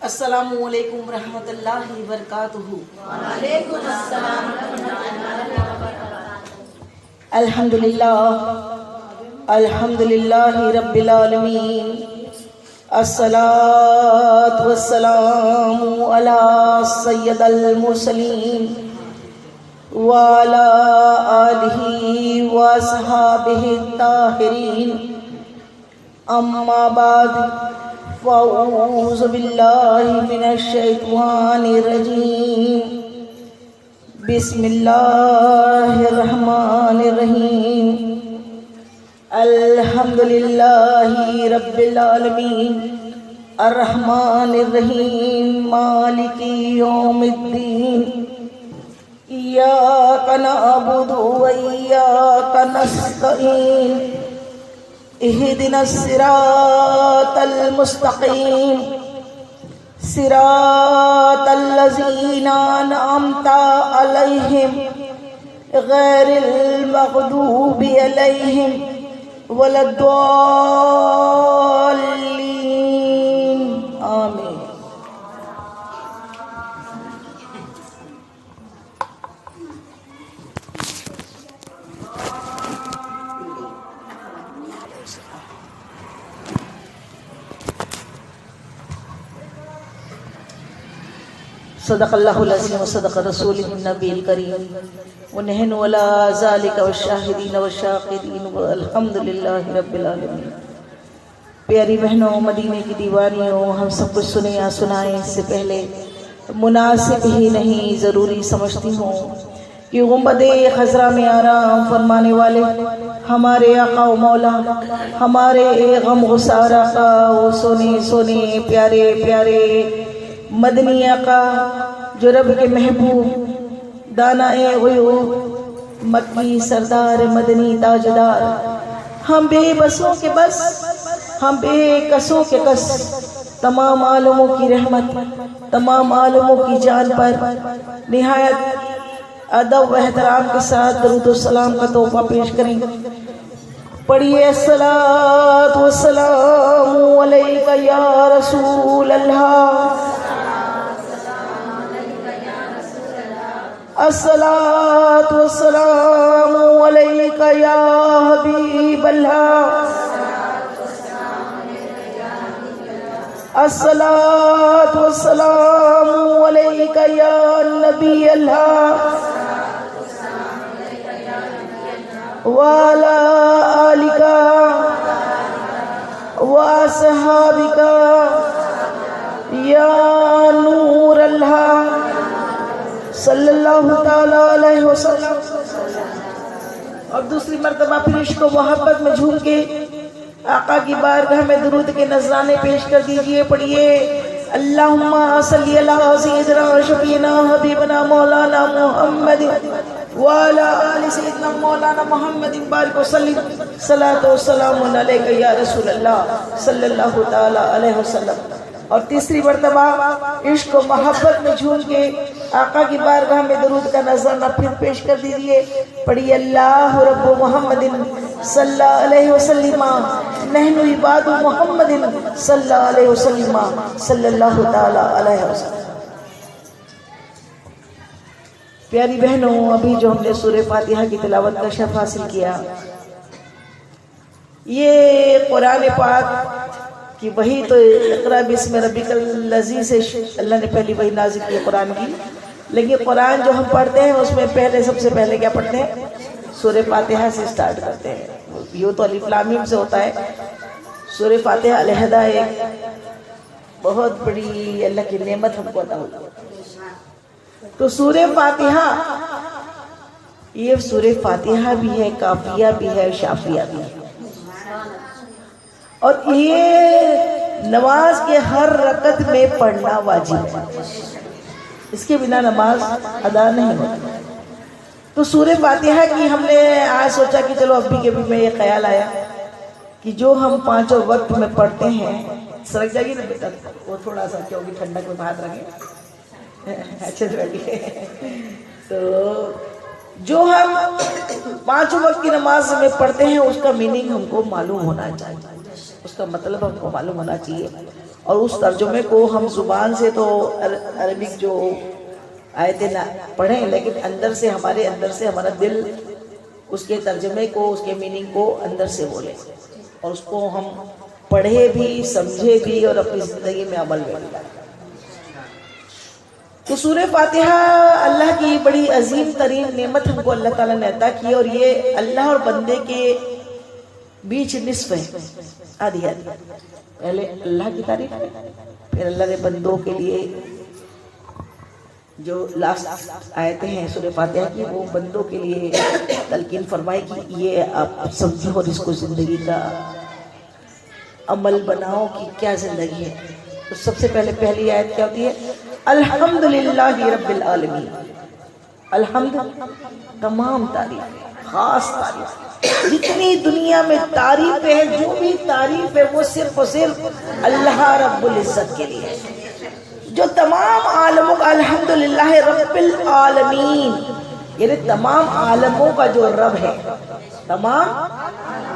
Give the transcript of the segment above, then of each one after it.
السلام علیکم ورحمۃ اللہ وبرکاتہ۔ وعلیکم السلام ورحمۃ اللہ وبرکاتہ۔ الحمد للہ رب العالمین، الصلاۃ والسلام علی سید المرسلین وعلی آلہ واصحابہ الطاہرین، اما بعد فاعوذ باللہ من الشیطان الرجیم، بسم اللہ الرحمن الرحیم۔ الحمد للہ رب العالمین، الرحمن الرحیم، مالک یوم الدین، ایاک نعبد و ایاک نستعین، اہدنا الصراط المستقیم، صراط الذین انعمت علیہم غیر المغضوب علیہم ولا الضالین، آمین۔ صدق اللہ العظیم وصدق رسولہ النبی الکریم، ونحن علی ذلک والشاہدین والشاکرین والحمد للہ رب العالمین۔ پیاری بہنوں، مدینے کی دیوانیوں، ہم سب کچھ سنیں یا سنائیں اس سے پہلے مناسب ہی نہیں ضروری سمجھتی ہوں کہ گنبد خضرا میں آرام فرمانے والے ہمارے آقا و مولا، ہمارے غم گسار آقا، وہ سونے سونے پیارے پیارے مدنی آقا، جو رب کے محبوب، دانا غیوب، مکی سردار، مدنی تاجدار، ہم بے بسوں کے بس، ہم بے کسوں کے کس، تمام عالموں کی رحمت، تمام عالموں کی جان پر نہایت ادب و احترام کے ساتھ درود و سلام کا تحفہ پیش کریں۔ پڑھیے الصلاۃ والسلام علیک یا رسول اللہ، الصلاۃ والسلام علیک یا حبیب اللہ، الصلاۃ والسلام علیک یا نبی اللہ، وعلی آلک واصحابک یا نور اللہ، صلی اللہ تعالی علیہ وسلم۔ اور دوسری مرتبہ پھر عشق و محبت میں جھوم کے آقا کی بارگاہ میں درود کے نذرانے پیش کر دیجئے۔ پڑھیے اللہم صلی علی سیدنا شفیعنا حبیبنا مولانا محمد وعلی آل سیدنا مولانا محمد بارک وسلم، صلاۃ و سلام علیک یا رسول اللہ صلی اللہ تعالی علیہ وسلم۔ اور تیسری مرتبہ عشق و محبت میں جھوم کے آقا کی بارگاہ میں درود کا نذرانہ پھر پیش کر دیجئے۔ پڑھیے اللہ رب محمد صلی اللہ علیہ وسلم، نحن عباد محمد صلی اللہ علیہ وسلم، صلی اللہ تعالی علیہ وسلم۔ پیاری بہنوں، ابھی جو ہم نے سورہ فاتحہ کی تلاوت کا شرف حاصل کیا، یہ قرآن پاک کہ وہی تو اقرا بسم ربک الذی سے اللہ نے پہلی وہی نازل کی قرآن کی، لیکن قرآن جو ہم پڑھتے ہیں اس میں پہلے سب سے پہلے کیا پڑھتے ہیں؟ سورہ فاتحہ سے سٹارٹ کرتے ہیں۔ یہ تو الف لام میم سے ہوتا ہے۔ سورہ فاتحہ علیحدہ ایک بہت بڑی اللہ کی نعمت ہم کو عطا ہوئی۔ تو سورہ فاتحہ، یہ سورہ فاتحہ بھی ہے، کافیہ بھی ہے، شافیہ بھی ہے، اور یہ نماز کے ہر رکعت میں پڑھنا واجب ہے، اس کے بنا نماز ادا نہیں ہوتی۔ تو سورہ فاتحہ کی ہم نے آج سوچا کہ چلو ابھی کے بھی میں یہ خیال آیا کہ جو ہم پانچوں وقت میں پڑھتے ہیں، سرک جائیے نا بیٹا، وہ تھوڑا سا کیونکہ ٹھنڈک میں ہاتھ رکھیں، اچھا تو جو ہم پانچوں وقت کی نماز میں پڑھتے ہیں اس کا میننگ ہم کو معلوم ہونا چاہیے، اس کا مطلب ہم کو معلوم ہونا چاہیے۔ اور اس ترجمے کو ہم زبان سے تو عربک جو آیتیں نہ پڑھیں، لیکن اندر سے ہمارا دل اس کے ترجمے کو، اس کے میننگ کو اندر سے بولے، اور اس کو ہم پڑھے بھی، سمجھے بھی، اور اپنی زندگی میں عمل میں بھی لائیں۔ تو سورہ فاتحہ اللہ کی بڑی عظیم ترین نعمت ہم کو اللہ تعالیٰ نے عطا کی، اور یہ اللہ اور بندے کے بیچ نصف ہے، آدھی۔ پہلے اللہ کی تعریف ہے، پھر اللہ نے بندوں کے لیے جو لاسٹ آیتیں ہیں سورہ فاتحہ کی، وہ بندوں کے لیے تلقین فرمائی کہ یہ آپ سمجھو اور اس کو زندگی کا عمل بناؤ کہ کیا زندگی ہے۔ تو سب سے پہلی آیت کیا ہوتی ہے؟ الحمدللہ رب العالمین۔ الحمد، تمام تعریف، خاص تعریف، جتنی دنیا میں تعریفیں ہیں، جو بھی تعریف ہے وہ صرف اور صرف اللہ رب العزت کے لیے، جو تمام عالموں کا الحمدللہ رب العالمین، یعنی تمام عالموں کا جو رب ہے، تمام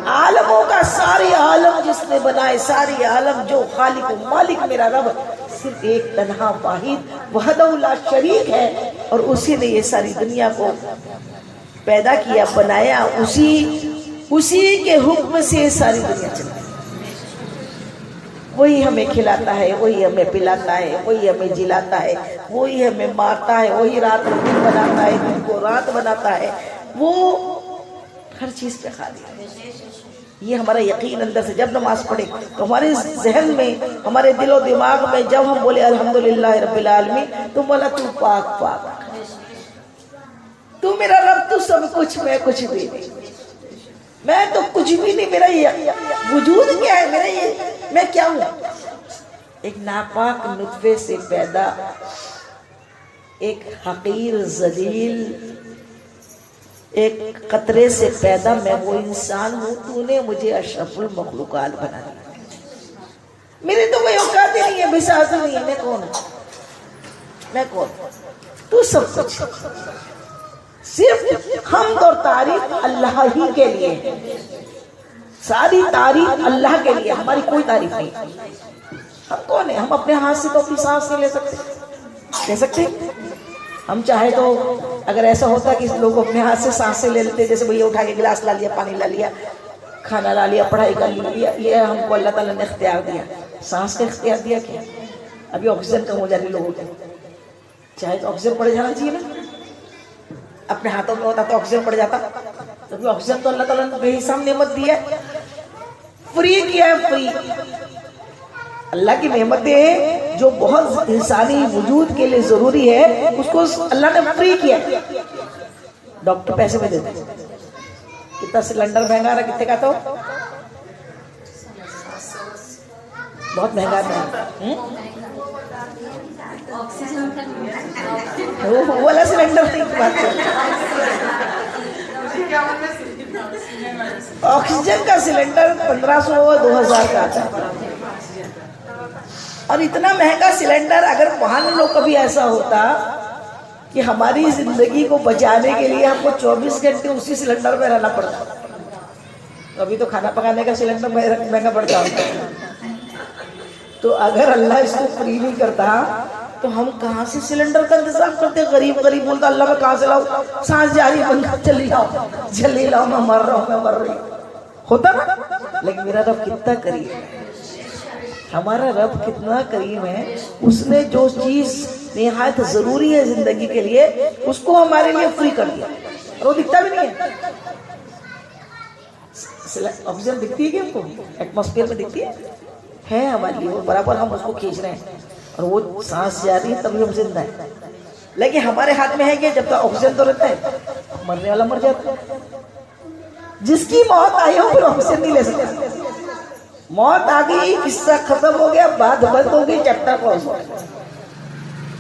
عالموں کا، سارے عالم جس نے بنائے، سارے عالم جو خالق و مالک میرا رب صرف ایک تنہا واحد وحدہ لا شریک ہے، اور اسی نے یہ ساری دنیا کو پیدا کیا، بنایا، اسی کے حکم سے یہ ساری دنیا چلتی ہے۔ وہی ہمیں کھلاتا ہے، وہی ہمیں پلاتا ہے، وہی ہمیں جلاتا ہے، وہی ہمیں مارتا ہے، وہی رات کو دن بناتا ہے، دن کو رات بناتا ہے، وہ ہر چیز پہ قادر ہے۔ یہ ہمارا یقین اندر سے جب نماز پڑھے تو ہمارے ذہن میں، ہمارے دل و دماغ میں جب ہم بولے الحمدللہ رب العالمین، تو مولا تو پاک پاک، تو میرا رب، تو سب کچھ، میں کچھ بھی نہیں، میں تو کچھ بھی نہیں، میرا یہ وجود کیا ہے، میرا یہ میں کیا ہوں؟ ایک ناپاک نطفے سے پیدا، ایک حقیر ذلیل ایک قطرے سے پیدا میں وہ انسان ہوں، تو نے مجھے اشرف المخلوقات بنا دیا، میرے تو کوئی اوقات ہی نہیں ہے، بساز نہیں ہے، میں کون ہوں؟ میں کون ہوں؟ تو سب کچھ، صرف حمد اور تعریف اللہ ہی کے لیے ہے، ساری تعریف اللہ کے لیے، ہماری کوئی تعریف نہیں۔ ہم کون ہیں؟ ہم اپنے ہاتھ سے تو اپنی سانس نہیں لے سکتے، لے سکتے؟ ہم چاہے تو اگر ایسا ہوتا کہ لوگ اپنے ہاتھ سے سانسیں لے لیتے، جیسے بھئی اٹھا کے گلاس لا لیا، پانی لا لیا، کھانا لا لیا، پڑھائی کر لیا، یہ ہم کو اللہ تعالیٰ نے اختیار دیا، سانس کا اختیار دیا کیا؟ ابھی آکسیجن کم ہو جاتی لوگوں کو، چاہے تو آکسیجن پڑ جانا چاہیے نا، اپنے ہاتھوں میں ہوتا تو آکسیجن پڑ جاتا، تو آکسیجن تو اللہ تعالیٰ نے بے حساب نعمت دی ہے، فری کیا ہے، فری۔ اللہ کی نعمتیں ہیں جو بہت انسانی وجود کے لیے ضروری ہے، اس کو اللہ نے فری کیا۔ ڈاکٹر پیسے میں دیتے ہیں، کتنا سلنڈر مہنگا رہا، کتنے کا تو بہت مہنگا ہے، وہ والا سلنڈر نہیں بات کرتے، آکسیجن کا سلنڈر 1500 2000 کا آتا ہے، اور اتنا مہنگا سلنڈر اگر مان لو کبھی ایسا ہوتا کہ ہماری زندگی کو بچانے کے لیے ہم کو 24 گھنٹے اسی سلنڈر میں رہنا پڑتا، کبھی تو کھانا پکانے کا سلنڈر مہنگا پڑتا ہوتا، تو اگر اللہ اس کو فری نہیں کرتا تو ہم کہاں سے سلنڈر کا انتظام کرتے؟ غریب بولتا اللہ میں کہاں سے لاؤں، سانس جاری بند، جلدی لاؤ، میں مر رہا ہوں، ہوتا نا؟ لیکن میرا رب کتنا کریم ہے، ہمارا رب کتنا کریم ہے، اس نے جو چیز نہایت ضروری ہے زندگی کے لیے اس کو ہمارے لیے فری کر دیا، اور وہ دکھتا بھی نہیں ہے۔ آکسیجن دکھتی ہے کہ ہم کو ایٹماسفیئر میں دکھتی ہے ہمارے لیے، وہ برابر ہم اس کو کھینچ رہے ہیں اور وہ سانس جاری ہے تبھی ہم زندہ ہیں، لیکن ہمارے ہاتھ میں ہے کہ جب تک آکسیجن تو رہتا ہے، مرنے والا مر جاتا ہے، جس کی موت آئی ہو پھر آکسیجن نہیں لے سکتا، موت آ گئی، قصہ ختم ہو گیا، بات بند ہو گئی، چیپٹر کلوز ہو گیا۔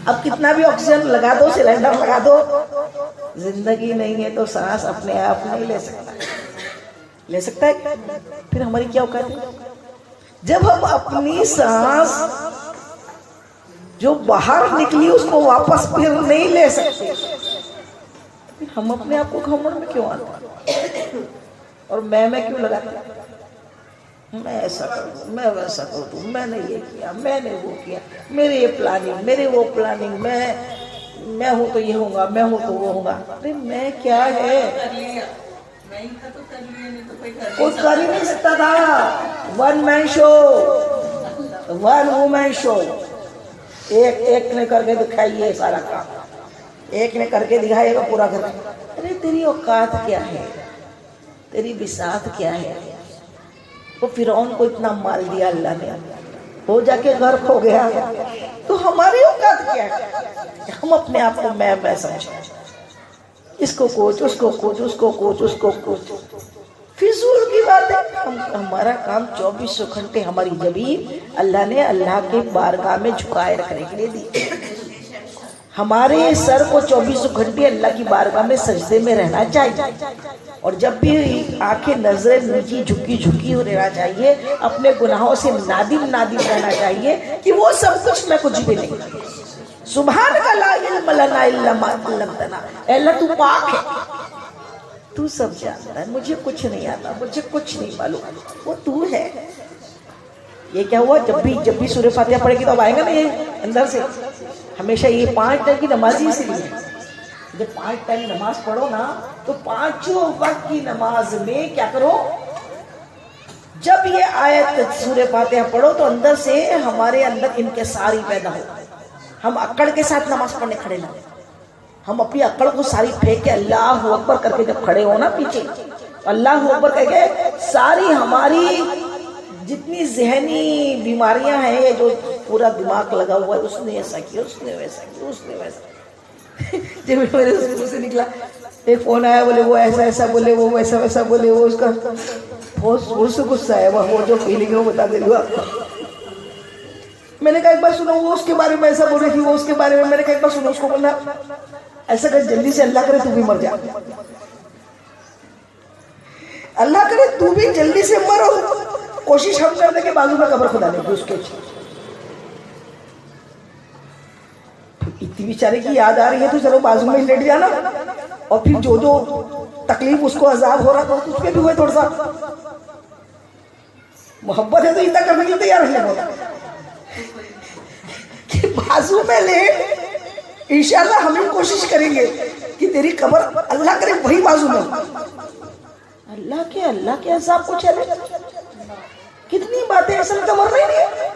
اب کتنا بھی آکسیجن لگا دو، سلنڈر لگا دو، زندگی نہیں ہے تو سانس اپنے آپ نہیں لے سکتا، لے سکتا ہے؟ پھر ہماری کیا اوقات ہے؟ جب ہم اپنی سانس جو باہر نکلی اس کو واپس پھر نہیں لے سکتے، ہم اپنے آپ کو گھمنڈ میں کیوں آتے اور میں کیوں لگاتے؟ میں ایسا کر دوں، میں ویسا کر دوں، میں نے یہ کیا، میں نے وہ کیا، میرے یہ پلاننگ، میرے وہ پلاننگ، میں ہوں تو یہ ہوں گا، میں ہوں تو وہ ہوں گا. ارے میں کیا ہے، کوئی کر ہی نہیں سکتا تھا. ون مین شو، ون وومن شو. ایک نے کر کے دکھائیے سارا کام، ایک نے کر کے دکھائے گا پورا کر. ارے تیری اوقات کیا ہے، تیری بساط کیا ہے. وہ فرعون کو اتنا مال دیا اللہ نے، وہ جا کے گھر کھو گیا. تو ہماری اوقات کیا ہے، ہم اپنے آپ کو میں سمجھیں، اس کو کوچ، اس کو کوچ، اس کو کوچ، اس کو کوچ. فضول کی بات ہے. ہمارا کام 24 گھنٹے ہماری زمین اللہ نے اللہ کے بارگاہ میں جھکائے رکھنے کے لیے دی. ہمارے سر کو 24 گھنٹے اللہ کی بارگاہ میں سجدے میں رہنا چاہیے، اور جب بھی آنکھیں نظریں نیچی جھکی ہو رہنا چاہیے. اپنے گناہوں سے نادم رہنا چاہیے کہ وہ سب کچھ میں کچھ بھی نہیں. سبحانک لا علم لنا الا ما علمتنا. اے اللہ تو پاک ہے، تو سب جانتا ہے، مجھے کچھ نہیں آتا، مجھے کچھ نہیں معلوم، وہ تو ہے. یہ کیا ہوا، جب بھی سورہ فاتحہ پڑھے گی تو اب آئے گا نا یہ اندر سے. ہمیشہ یہ 5 ٹائم کی نماز ہی اسی لیے، جب 5 ٹائم نماز پڑھو نا تو 5 وقت کی نماز میں کیا کرو، جب یہ آیت سورہ فاتحہ پڑھو تو اندر سے ہمارے اندر انکساری پیدا ہو. ہم اکڑ کے ساتھ نماز پڑھنے کھڑے نہ، ہم اپنی اکڑ کو ساری پھینک کے اللہ اکبر کر کے جب کھڑے ہو نا پیچھے، اللہ اکبر کہہ کے ساری ہماری جتنی ذہنی بیماریاں ہیں، جو پورا دماغ لگا ہوا ہے، اس نے ایسا کیا، اس نے ویسا کیا، اس نے ویسا. جب میرے اسکول سے نکلا ایک فون آیا، بولے وہ ایسا ایسا بولے، وہ ویسا ویسا بولے، وہ اس کا بہت زور سے غصہ ہے، وہ جو فیلنگ ہے وہ بتا دے گا. میں نے کہا ایک بار سنو، وہ اس کے بارے میں ایسا بول رہی تھی، وہ اس کے بارے میں. میں نے کہا ایک بار سنو، اس کو بولنا ایسا کہ جلدی سے اللہ کرے تو بھی مر جا، اللہ کرے تو بھی جلدی سے مر. کوشش ہم کر دیں کہ بازو میں قبر خدا لیں گے اس کے. اتنی بیچارے کی یاد آ رہی ہے تو چلو بازو میں لیٹ جانا، اور پھر جو تکلیف اس کو عذاب ہو رہا تھا اس پہ بھی ہوئے تھوڑا سا. محبت ہے تو اتنا کرنے کے لیے تیار ہے کہ بازو میں لے. انشاءاللہ ہم کوشش کریں گے کہ تیری قبر اللہ کرے وہی بازو میں. اللہ کے عذاب کو چلے. کتنی باتیں ایسا لگتا مرنا ہی نہیں ہے.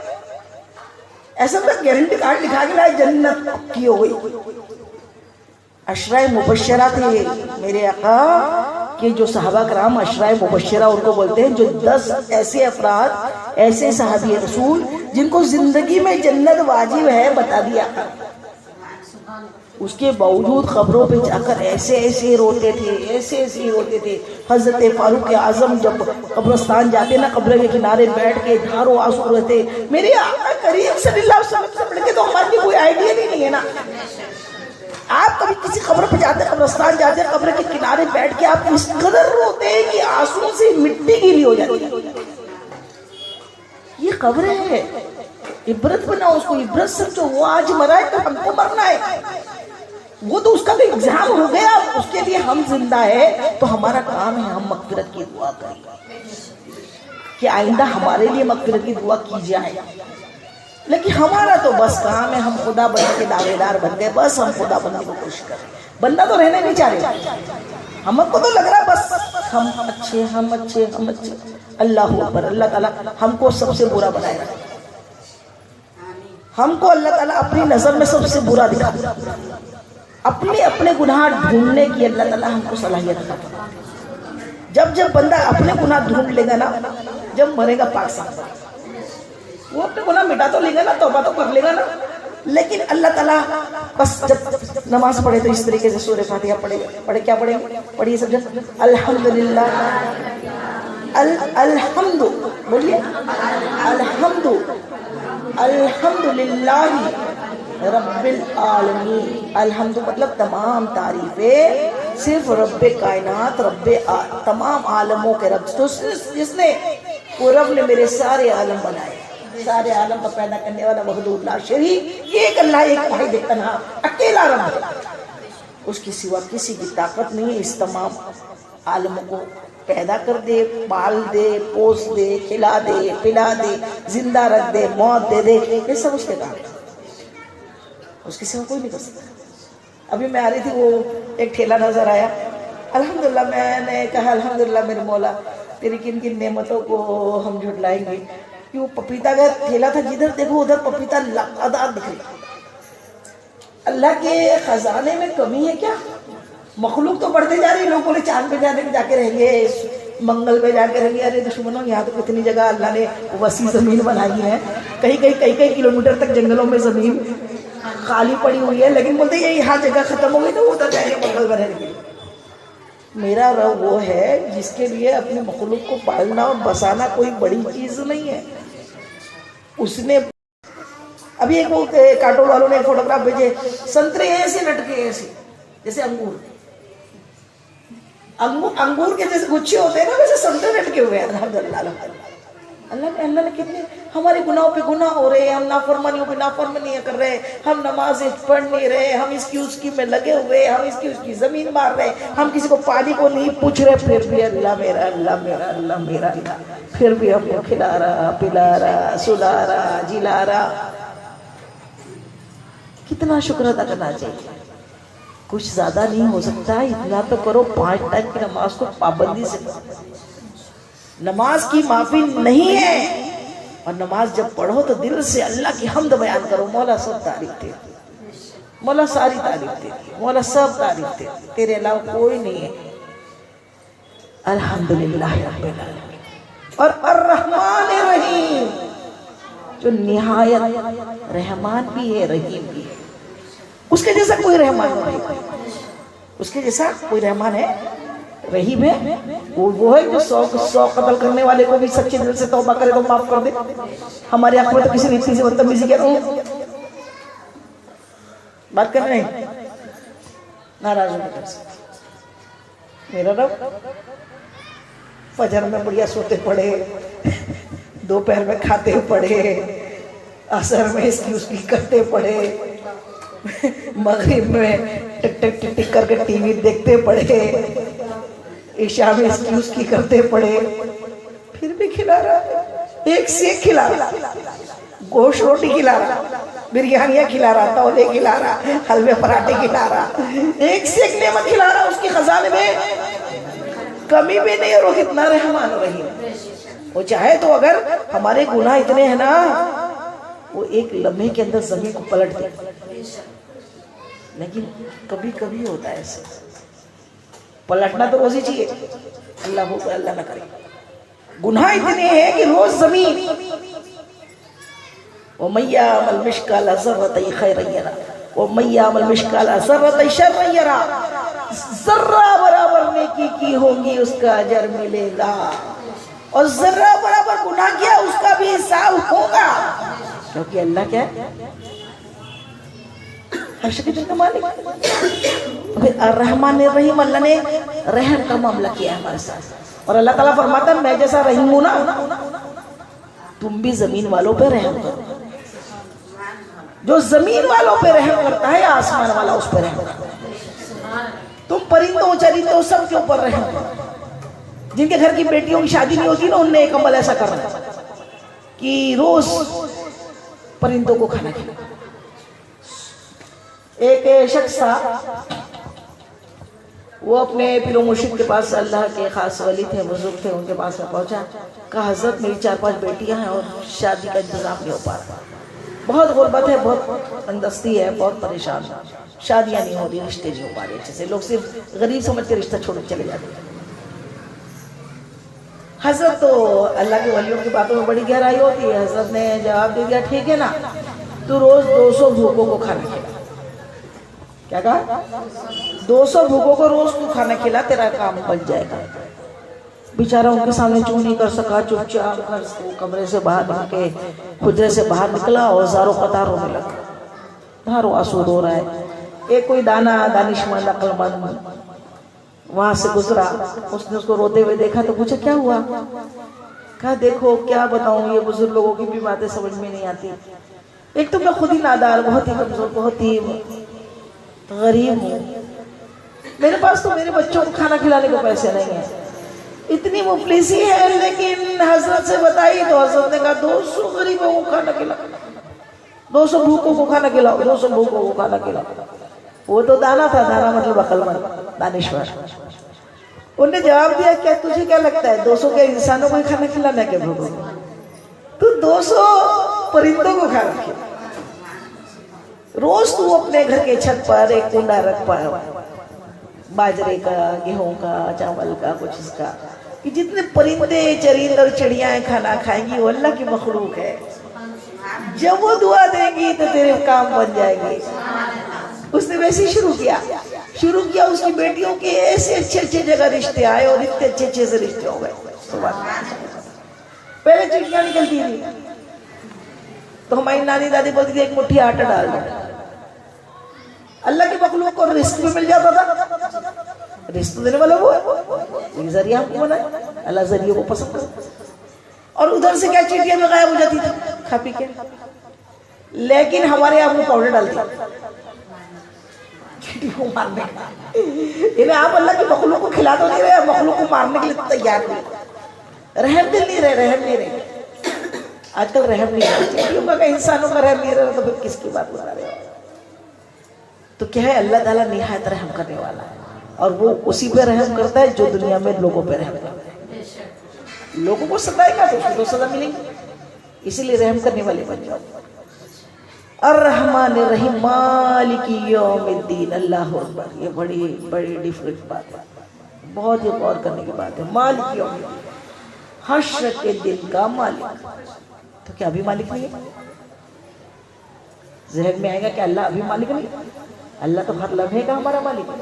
ایسا لگتا گارنٹی کارڈ لکھا کے لائے جنت کی ہو گئی. عشرہ مبشرہ تھے میرے آقا کہ جو صحابہ کرام عشرہ مبشرہ ان کو بولتے ہیں، جو 10 ایسے افراد، ایسے صحابی رسول جن کو زندگی میں جنت واجب ہے بتا دیا. اس کے باوجود قبروں پہ جا کر ایسے ایسے روتے تھے، ایسے ایسے روتے تھے. حضرت فاروق اعظم جب قبرستان جاتے نا، قبر کے کنارے بیٹھ کے دھاروں آنسو رہتے. میرے آقا کریم صلی اللہ علیہ وسلم سے پڑھ کے تو ہمارے کوئی آئیڈیا نہیں ہے نا. آپ کبھی کسی قبر پہ جاتے، قبرستان جاتے، قبر کے کنارے بیٹھ کے آپ اس قدر روتے ہیں کہ آنسو سے مٹی گیلی ہو جاتی ہے. یہ قبر ہے، عبرت بناؤ اس کو، عبرت سمجھو. وہ آج مرا ہے تو ہم کو مرنا ہے. وہ تو اس کا تو ایگزام ہو گیا، اس کے لیے ہم زندہ ہے. تو ہمارا کام ہے ہم مغفرت کی دعا کریں کہ آئندہ ہمارے لیے مغفرت کی دعا کی جائے. لیکن ہمارا تو بس کام ہے، ہم خدا بننے کے دعوے دار بن گئے. بس ہم خدا بننے کی کوشش کریں. بندہ تو رہنے نہیں چاہ رہے. ہم کو تو لگ رہا ہے بس ہم اچھے، ہم اچھے، ہم اچھے. اللہ اکبر. اللہ تعالیٰ ہم کو سب سے برا بنائے گا. ہم کو اللہ تعالیٰ اپنی نظر میں سب سے برا دکھا دے. اپنے گناہ ڈھونڈنے کی اللہ تعالیٰ ہم کو صلاحیت عطا کرے. جب بندہ اپنے گناہ ڈھونڈ لے گا نا، جب مرے گا پاک صاحب، وہ اپنے گناہ مٹا تو لے گا نا، توبہ تو کر لے گا نا. لیکن اللہ تعالیٰ بس جب نماز پڑھے تو اس طریقے سے سورہ فاتحہ پڑھے کیا پڑھیں گے؟ پڑھیے سب جب الحمدللہ، الحمد بولیے، الحمدللہ رب العالمین. الحمد مطلب تمام تعریفیں صرف رب کائنات، تمام عالموں کے رب، تو جس نے وہ رب نے میرے سارے عالم بنائے، سارے عالم کا پیدا کرنے والا وحدہ لا شریک ایک اللہ، ایک واحد تنہا اکیلا رب ہے. اس کی سوا کسی کی طاقت نہیں ہے اس تمام عالموں کو پیدا کر دے، پال دے، پوس دے، کھلا دے، پلا دے، زندہ رکھ دے، موت دے دے، یہ سب اس کے کام ہے، اس کی سوا کوئی نہیں کر سکتا۔ ابھی میں آ رہی تھی، وہ ایک ٹھیلا نظر آیا، الحمدللہ میں نے کہا الحمدللہ میرے مولا تیری کن کن نعمتوں کو ہم جھٹلائیں گے، کہ وہ پپیتا کا ٹھیلا تھا، جدھر دیکھو ادھر پپیتا لگاتار دکھ رہا۔ اللہ کے خزانے میں کمی ہے کیا؟ مخلوق تو بڑھتے جا رہی، لوگ بولے چاند پہ جا کے رہیں گے، منگل پہ جا کے رہیں گے، ارے دشمنوں یہاں تو کتنی جگہ اللہ نے وسیع زمین بنائی ہے، کئی کلومیٹر تک جنگلوں میں زمین خالی پڑی ہوئی ہے، لیکن بولتے ہیں یہاں جگہ ختم ہو گئی تو ادھر جائیں گے منگل پہ رہنے کے لیے۔ میرا رب وہ ہے جس کے لیے اپنے مخلوق کو پالنا اور بسانا کوئی بڑی چیز نہیں ہے۔ اس نے ابھی ایک وہ کارٹون والوں نے ایک فوٹوگراف بھیجے، سنترے ایسے لٹکے ایسے جیسے انگور کے جیسے گچھے ہوتے ہیں نا، ویسے سنترے لٹکے ہوئے ہیں۔ الحمدللہ اللہ نے کتنے ہمارے گناہوں پہ گناہ ہو رہے ہیں، ہم نافرمانیوں پہ نافرمانیاں کر رہے ہیں، ہم نمازیں پڑھ نہیں رہے، ہم اس کی میں لگے ہوئے، ہم اس کی زمین مار رہے، ہم کسی کو پانی کو نہیں پوچھ رہے، پھر بھی اللہ میرا اللہ میرا اللہ میرا اللہ، پھر بھی ہم کو کھلا رہا، پلا رہا، سلا رہا، جلا رہا۔ کتنا شکر ادا کرنا چاہیے۔ کچھ زیادہ نہیں ہو سکتا، اتنا تو کرو 5 ٹائم کی نماز کو پابندی سے کرو۔ نماز کی معافی نہیں ہے، اور نماز جب پڑھو تو دل سے اللہ کی حمد بیان کرو، مولا سب تعریف تیری، مولا ساری تعریف تیری، مولا سب تعریف تیری، تیرے علاوہ کوئی نہیں ہے۔ الحمدللہ رب العالمین۔ اور الرحمن الرحیم، جو نہایت رحمان بھی ہے رحیم بھی ہے، اس کے جیسا کوئی رحمان نہیں، اس کے جیسا کوئی رحمان ہے رحیم ہے، وہ ہے جو 100 قتل کرنے والے کو بھی سچے دل سے توبہ کرے تو معاف کر دے۔ ہمارے حق میں تو کسی نے اتنی سے بدتمیزی کیا بات کر رہے ہیں، ناراض ہو کر سے میرا رب فجر میں بڑھیا سوتے پڑے، دوپہر میں کھاتے پڑے، عصر میں اس کی کرتے پڑے، مغرب میں ٹک ٹک ٹک ٹک کر کے ٹی وی دیکھتے پڑے، عشاء میں اس کی کرتے پڑے، پھر بھی کھلا رہا، ایک سے ایک کھلا رہا، گوشت روٹی کھلا رہا، بریانیاں کھلا رہا، تولے کھلا رہا، حلوے پراٹھے کھلا رہا، ایک سے ایک نعمت کھلا رہا، اس کی خزانے میں کمی بھی نہیں، اور وہ کتنا رحمان رحیم۔ وہ چاہے تو اگر ہمارے گناہ اتنے ہیں نا، وہ ایک لمحے کے اندر زمین کو پلٹ دے، لیکن کبھی کبھی ہوتا ہے ایسا، پلٹنا تو روز ہی چاہیے، اللہ ہو تو اللہ نہ کرے۔ گناہ اتنے ہیں کہ روز زمین وَمَن يَعْمَلْ مِثْقَالَ ذَرَّةٍ خَيْرًا يَرَهُ وَمَن يَعْمَلْ مِثْقَالَ ذَرَّةٍ شَرًّا يَرَهُ، ذرہ برابر نیکی کی ہوگی اس کا اجر ملے گا، اور ذرہ برابر گناہ کیا اس کا بھی حساب ہوگا، کیونکہ اللہ کیا ہے؟ ہر شے کے دل کا مالک۔ پھر الرحمن الرحیم، اللہ نے رحم کا معاملہ کیا ہے ہمارے ساتھ، اور اللہ تعالیٰ فرماتا ہے میں جیسا رحیم ہوں نا، تم بھی زمین والوں پہ رحم کرو۔ جو زمین والوں پہ رحم کرتا ہے آسمان والا اس پہ رحم کرتا ہے۔ تم پرندوں چرندوں سب کے اوپر رحم کرو۔ جن کے گھر کی بیٹیوں کی شادی نہیں ہوتی نا، ان نے ایک عمل ایسا کرنا کہ روز پرندوں کو کھانا کھلانا۔ ایک شخص تھا، وہ اپنے پیر و مرشد کے پاس، اللہ کے خاص ولی تھے، بزرگ تھے، ان کے پاس میں پہنچا، کہا حضرت میری 4-5 بیٹیاں ہیں اور شادی کا انتظام نہیں ہو پا رہا، بہت غربت ہے، بہت تندرستی ہے، بہت پریشان، شادیاں نہیں ہو رہی، رشتے نہیں ہو پا رہے اچھے سے، لوگ صرف غریب سمجھ کے رشتہ چھوڑ کے چلے جاتے ہیں۔ حضرت تو اللہ کے ولیوں کی باتوں میں بڑی گہرائی ہوتی ہے، حضرت نے جواب دے دیا ٹھیک ہے نا، تو روز 200 بھوکوں کو کھانا کھلا۔ کیا کہا؟ 200 بھوکوں کو روز تو کھانا کھلا، تیرا کام بن جائے گا۔ بیچارہ ان کے سامنے چوں نہیں کر سکا، چپ چاپ کمرے سے باہر نکل کے حجرے سے باہر نکلا اور زاروں قطار رونے لگا، دھاروں آنسو رو رہا ہے۔ ایک کوئی دانش مند عقل مند وہاں سے گزرا، اس نے اس کو روتے ہوئے دیکھا تو پوچھا کیا ہوا؟ کہا دیکھو کیا بتاؤں، یہ بزرگ لوگوں کی بھی باتیں سمجھ میں نہیں آتی، ایک تو میں خود ہی نادار، بہت ہی کمزور، بہت ہی غریب ہوں، میرے پاس تو میرے بچوں کو کھانا کھلانے کے پیسے نہیں ہیں، اتنی مفلسی ہے، لیکن حضرت سے بتائی تو حضرت نے کہا 200 غریبوں کو کھانا کھلاؤ، 200 بھوکوں کو کھانا کھلاؤ، 200 بھوکوں کو کھانا کھلاؤ۔ وہ تو دانا تھا، دانا مطلب عقل مند، دانشور۔ انہوں نے جواب دیا کیا تجھے کیا لگتا ہے 200 کے انسانوں کو ہی کھانا کھلانا ہے کیا بھوکوں کو؟ تو 200 پرندوں کو کھانا کھلا۔ روز تو اپنے گھر کے چھت پر ایک کنڈا رکھ پایا باجرے کا، گیہوں کا، چاول کا، کچھ اس کا، کہ جتنے پرندے چرند اور چڑیاں کھانا کھائیں گی وہ اللہ کی مخلوق ہے، جب وہ دعا دیں گی تو تیرے کام بن جائیں گے۔ اس نے ویسے ہی شروع کیا، اس کی بیٹیوں کے ایسے اچھے جگہ رشتے آئے اور اتنے اچھے سے رشتے ہو گئے۔ سبحان اللہ۔ پہلے چڑیاں نکلتی تھی تو ہماری نانی دادی بولتی تھی ایک مٹھی آٹا ڈال دو، اللہ کی مخلوق کو رزق بھی مل جاتا تھا، رزق دینے والا وہ ہے، ذریعہ ہم کو بنا ہے، اللہ ذریعوں کو پسند کرتا۔ اور ادھر سے کیا چیٹیاں میں غائب ہو جاتی تھی کھا پی کے، لیکن ہمارے یہاں وہ پاؤڈر ڈالتے چیٹی کو مارنے کا۔ انہیں آپ اللہ کی مخلوق کو کھلا تو نہیں رہے، مخلوق کو مارنے کے لیے تیار نہیں، رحم دل نہیں رہے، آج کل رحم نہیں رہا، چیٹیوں کا انسانوں کا رحم نہیں رہا تو پھر کس کی بات بتا رہے ہو؟ تو کیا ہے، اللہ تعالیٰ نہایت رحم کرنے والا ہے، اور وہ اسی پہ رحم کرتا ہے جو دنیا میں لوگوں پہ رحم کرتا ہے۔ لوگوں کو ستائے گا تو اس کو سزا ملے گی، اسی لیے رحم کرنے والے بن جاؤ۔ الرحمن الرحیم مالک یوم الدین، اللہ اکبر، یہ بڑی ڈیفرنٹ بات ہے، بہت ہی غور کرنے کی بات ہے۔ مالک یوم الدین، حشر کے دن کا مالک، تو کیا ابھی مالک نہیں ہے؟ ذہن میں آئے گا کہ اللہ ابھی مالک نہیں؟ اللہ تو ہر لمحے کا ہمارا مالک ہے،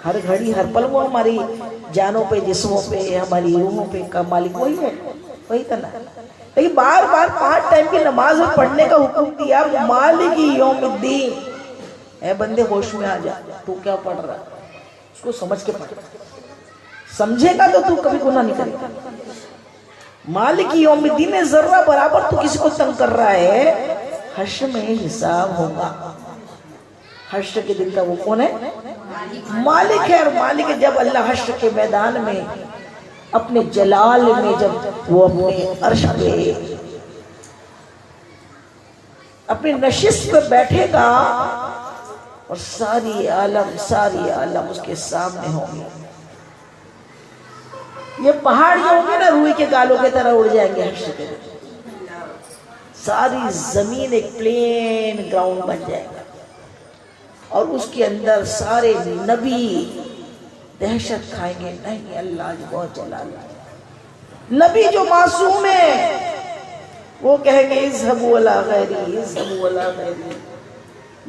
ہر گھڑی ہر پل وہ ہماری جانوں پہ، جسموں پہ، ہماری روحوں پہ کا مالک وہی ہے، وہی کرنا ہے۔ لیکن بار 5 ٹائم کی نماز میں پڑھنے کا حکم دیا، مالک یوم الدین۔ اے بندے ہوش میں آ جا، تو کیا پڑھ رہا ہے اس کو سمجھ کے پڑھ، سمجھے گا تو تو کبھی گناہ نہیں کرے گا۔ مالک یوم الدین میں ذرہ برابر تو کسی کو تنگ کر رہا ہے، حشر میں حساب ہوگا۔ حشر کے دن کا وہ کون ہے؟ مالک ہے، اور مالک ہے جب اللہ حشر کے میدان میں اپنے جلال میں، جب وہ اپنے عرش پہ اپنی نشست پہ بیٹھے گا اور ساری عالم اس کے سامنے ہوں گے۔ یہ پہاڑ جو ہوں گے نا روئی کے گالوں کی طرح اڑ جائیں گے حشر کے دن، ساری زمین ایک پلین گراؤنڈ بن جائے گا، اور اس کے اندر سارے نبی دہشت کھائیں گے، نہیں اللہ آج بہت جلال ہے۔ نبی جو معصوم ہیں وہ کہیں گے اذهبوا الى غیری، اذهبوا الى غیری۔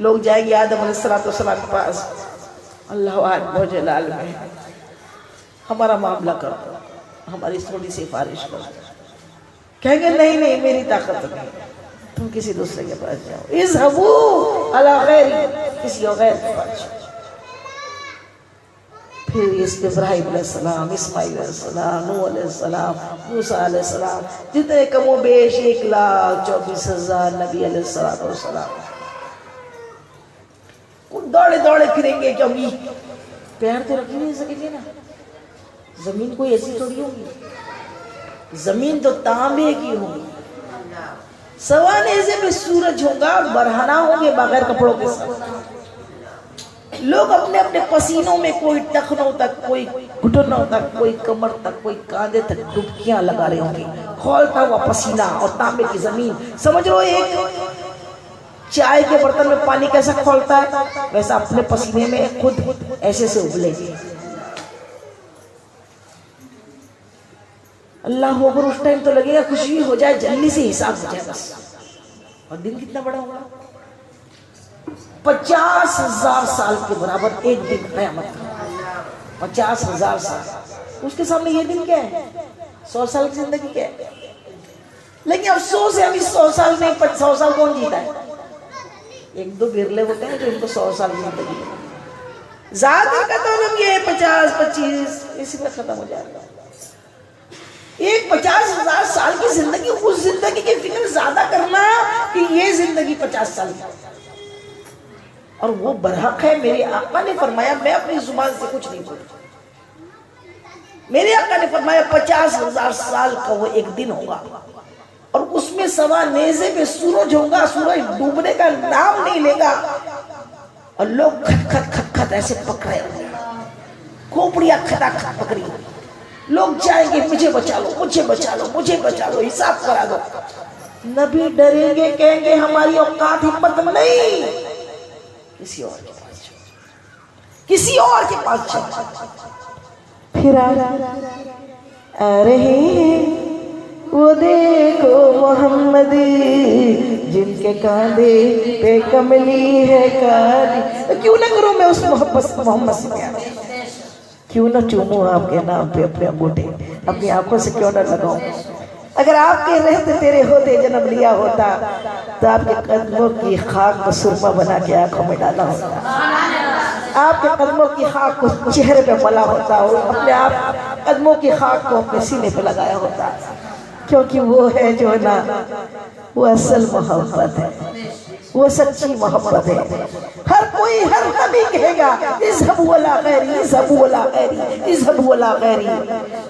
لوگ جائیں گے آدم علیہ السلام کے پاس، اللہ آج بہت جلال میں ہے، ہمارا معاملہ کر دو، ہماری تھوڑی سی سفارش کر دو۔ کہیں گے نہیں میری طاقت نہیں، تم کسی دوسرے کے پاس جاؤ، اذهبوا الى غیری، کسی اور غیر کے پاس جاؤ۔ پھر اس کے ابراہیم علیہ السلام، اسماعیل علیہ السلام، نوح علیہ السلام، موسیٰ علیہ السلام، جتنے کم و بیش 1,24,000 نبی علیہ السلام، دوڑے پھریں گے کہ ہم پیر تو رکھ نہیں سکیں گے نا، زمین کوئی ایسی تھوڑی ہوگی، زمین تو تانبے کی ہوگی، سوانے میں سورج ہوگا، برہنہ ہوں گے بغیر کپڑوں کے ساتھ، لوگ اپنے اپنے پسینوں میں کوئی ٹخنوں تک، کوئی گھٹنوں تک، کوئی کمر تک، کوئی کاندھے تک ڈبکیاں لگا رہے ہوں گے، کھولتا ہوا پسینہ اور تانبے کی زمین۔ سمجھ رہو ایک چائے کے برتن میں پانی کیسا کھولتا ہے، ویسا اپنے پسینے میں خود ایسے سے ابلے گے۔ اللہ اکبر، اس ٹائم تو لگے گا کچھ بھی ہو جائے جلدی سے حساب ہو جائے بس۔ اور دن کتنا بڑا ہوگا، 50,000 سال کے برابر ایک دن قیامت کا، 50,000 سال۔ اس کے سامنے یہ دن کیا ہے، 100 سال کی زندگی کیا ہے۔ لیکن افسوس ہے ہم اس 100 سال میں 100 سال کون جیتا ہے، 1-2 برلے ہوتے ہیں جو ان کو 100 سال کی زندگی ہے۔ زیادہ کا تو ہم یہ 50-25 اسی پر ختم ہو جائے گا۔ ایک 50,000 سال کی زندگی، اس زندگی کی فکر زیادہ کرنا کہ یہ زندگی 50 سال کی، اور وہ برحق ہے. میرے آقا نے فرمایا میں اپنی زبان سے کچھ نہیں بولتا. میرے آقا نے فرمایا 50,000 سال کا وہ ایک دن ہوگا اور اس میں سوا نیزے پہ سورج ہوگا, سورج ڈوبنے کا نام نہیں لے گا اور لوگ کھٹ کھٹ کھٹ کھٹ ایسے پکڑے ہوں گے, کھوپڑیاں کھٹا کھٹ پکڑی, لوگ جائیں گے مجھے بچا لو مجھے بچا لو مجھے بچا لو, حساب کرا دو. نبی ڈریں گے, کہیں گے ہماری اوقات ہمت نہیں, کسی اور کے پاس جاؤ, کسی اور کے پاس جاؤ. پھر آ رہے ہیں وہ دیکھو محمد جن کے کاندھے پہ کملی ہے کالی. کیوں نہ کروں میں اس محمد سے پیار, کیوں نہ چوموں آپ کے نام پہ اپنے انگوٹھے, اپنی آنکھوں سے کیوں نہ لگاؤں. اگر آپ کے رہتے تیرے ہوتے جنم لیا ہوتا تو آپ کے قدموں کی خاک کو سرما بنا کے آنکھوں میں ڈالا ہوتا, آپ کے قدموں کی خاک کو چہرے پہ ملا ہوتا, اپنے آپ قدموں کی خاک کو اپنے سینے پہ لگایا ہوتا, کیونکہ وہ ہے جو نا وہ اصل محبت ہے, وہ سچی محبت ہے. ہر کوئی ہر نبی کہے گا اذهبوا ولا غیری اذهبوا ولا غیری اذهبوا ولا غیری.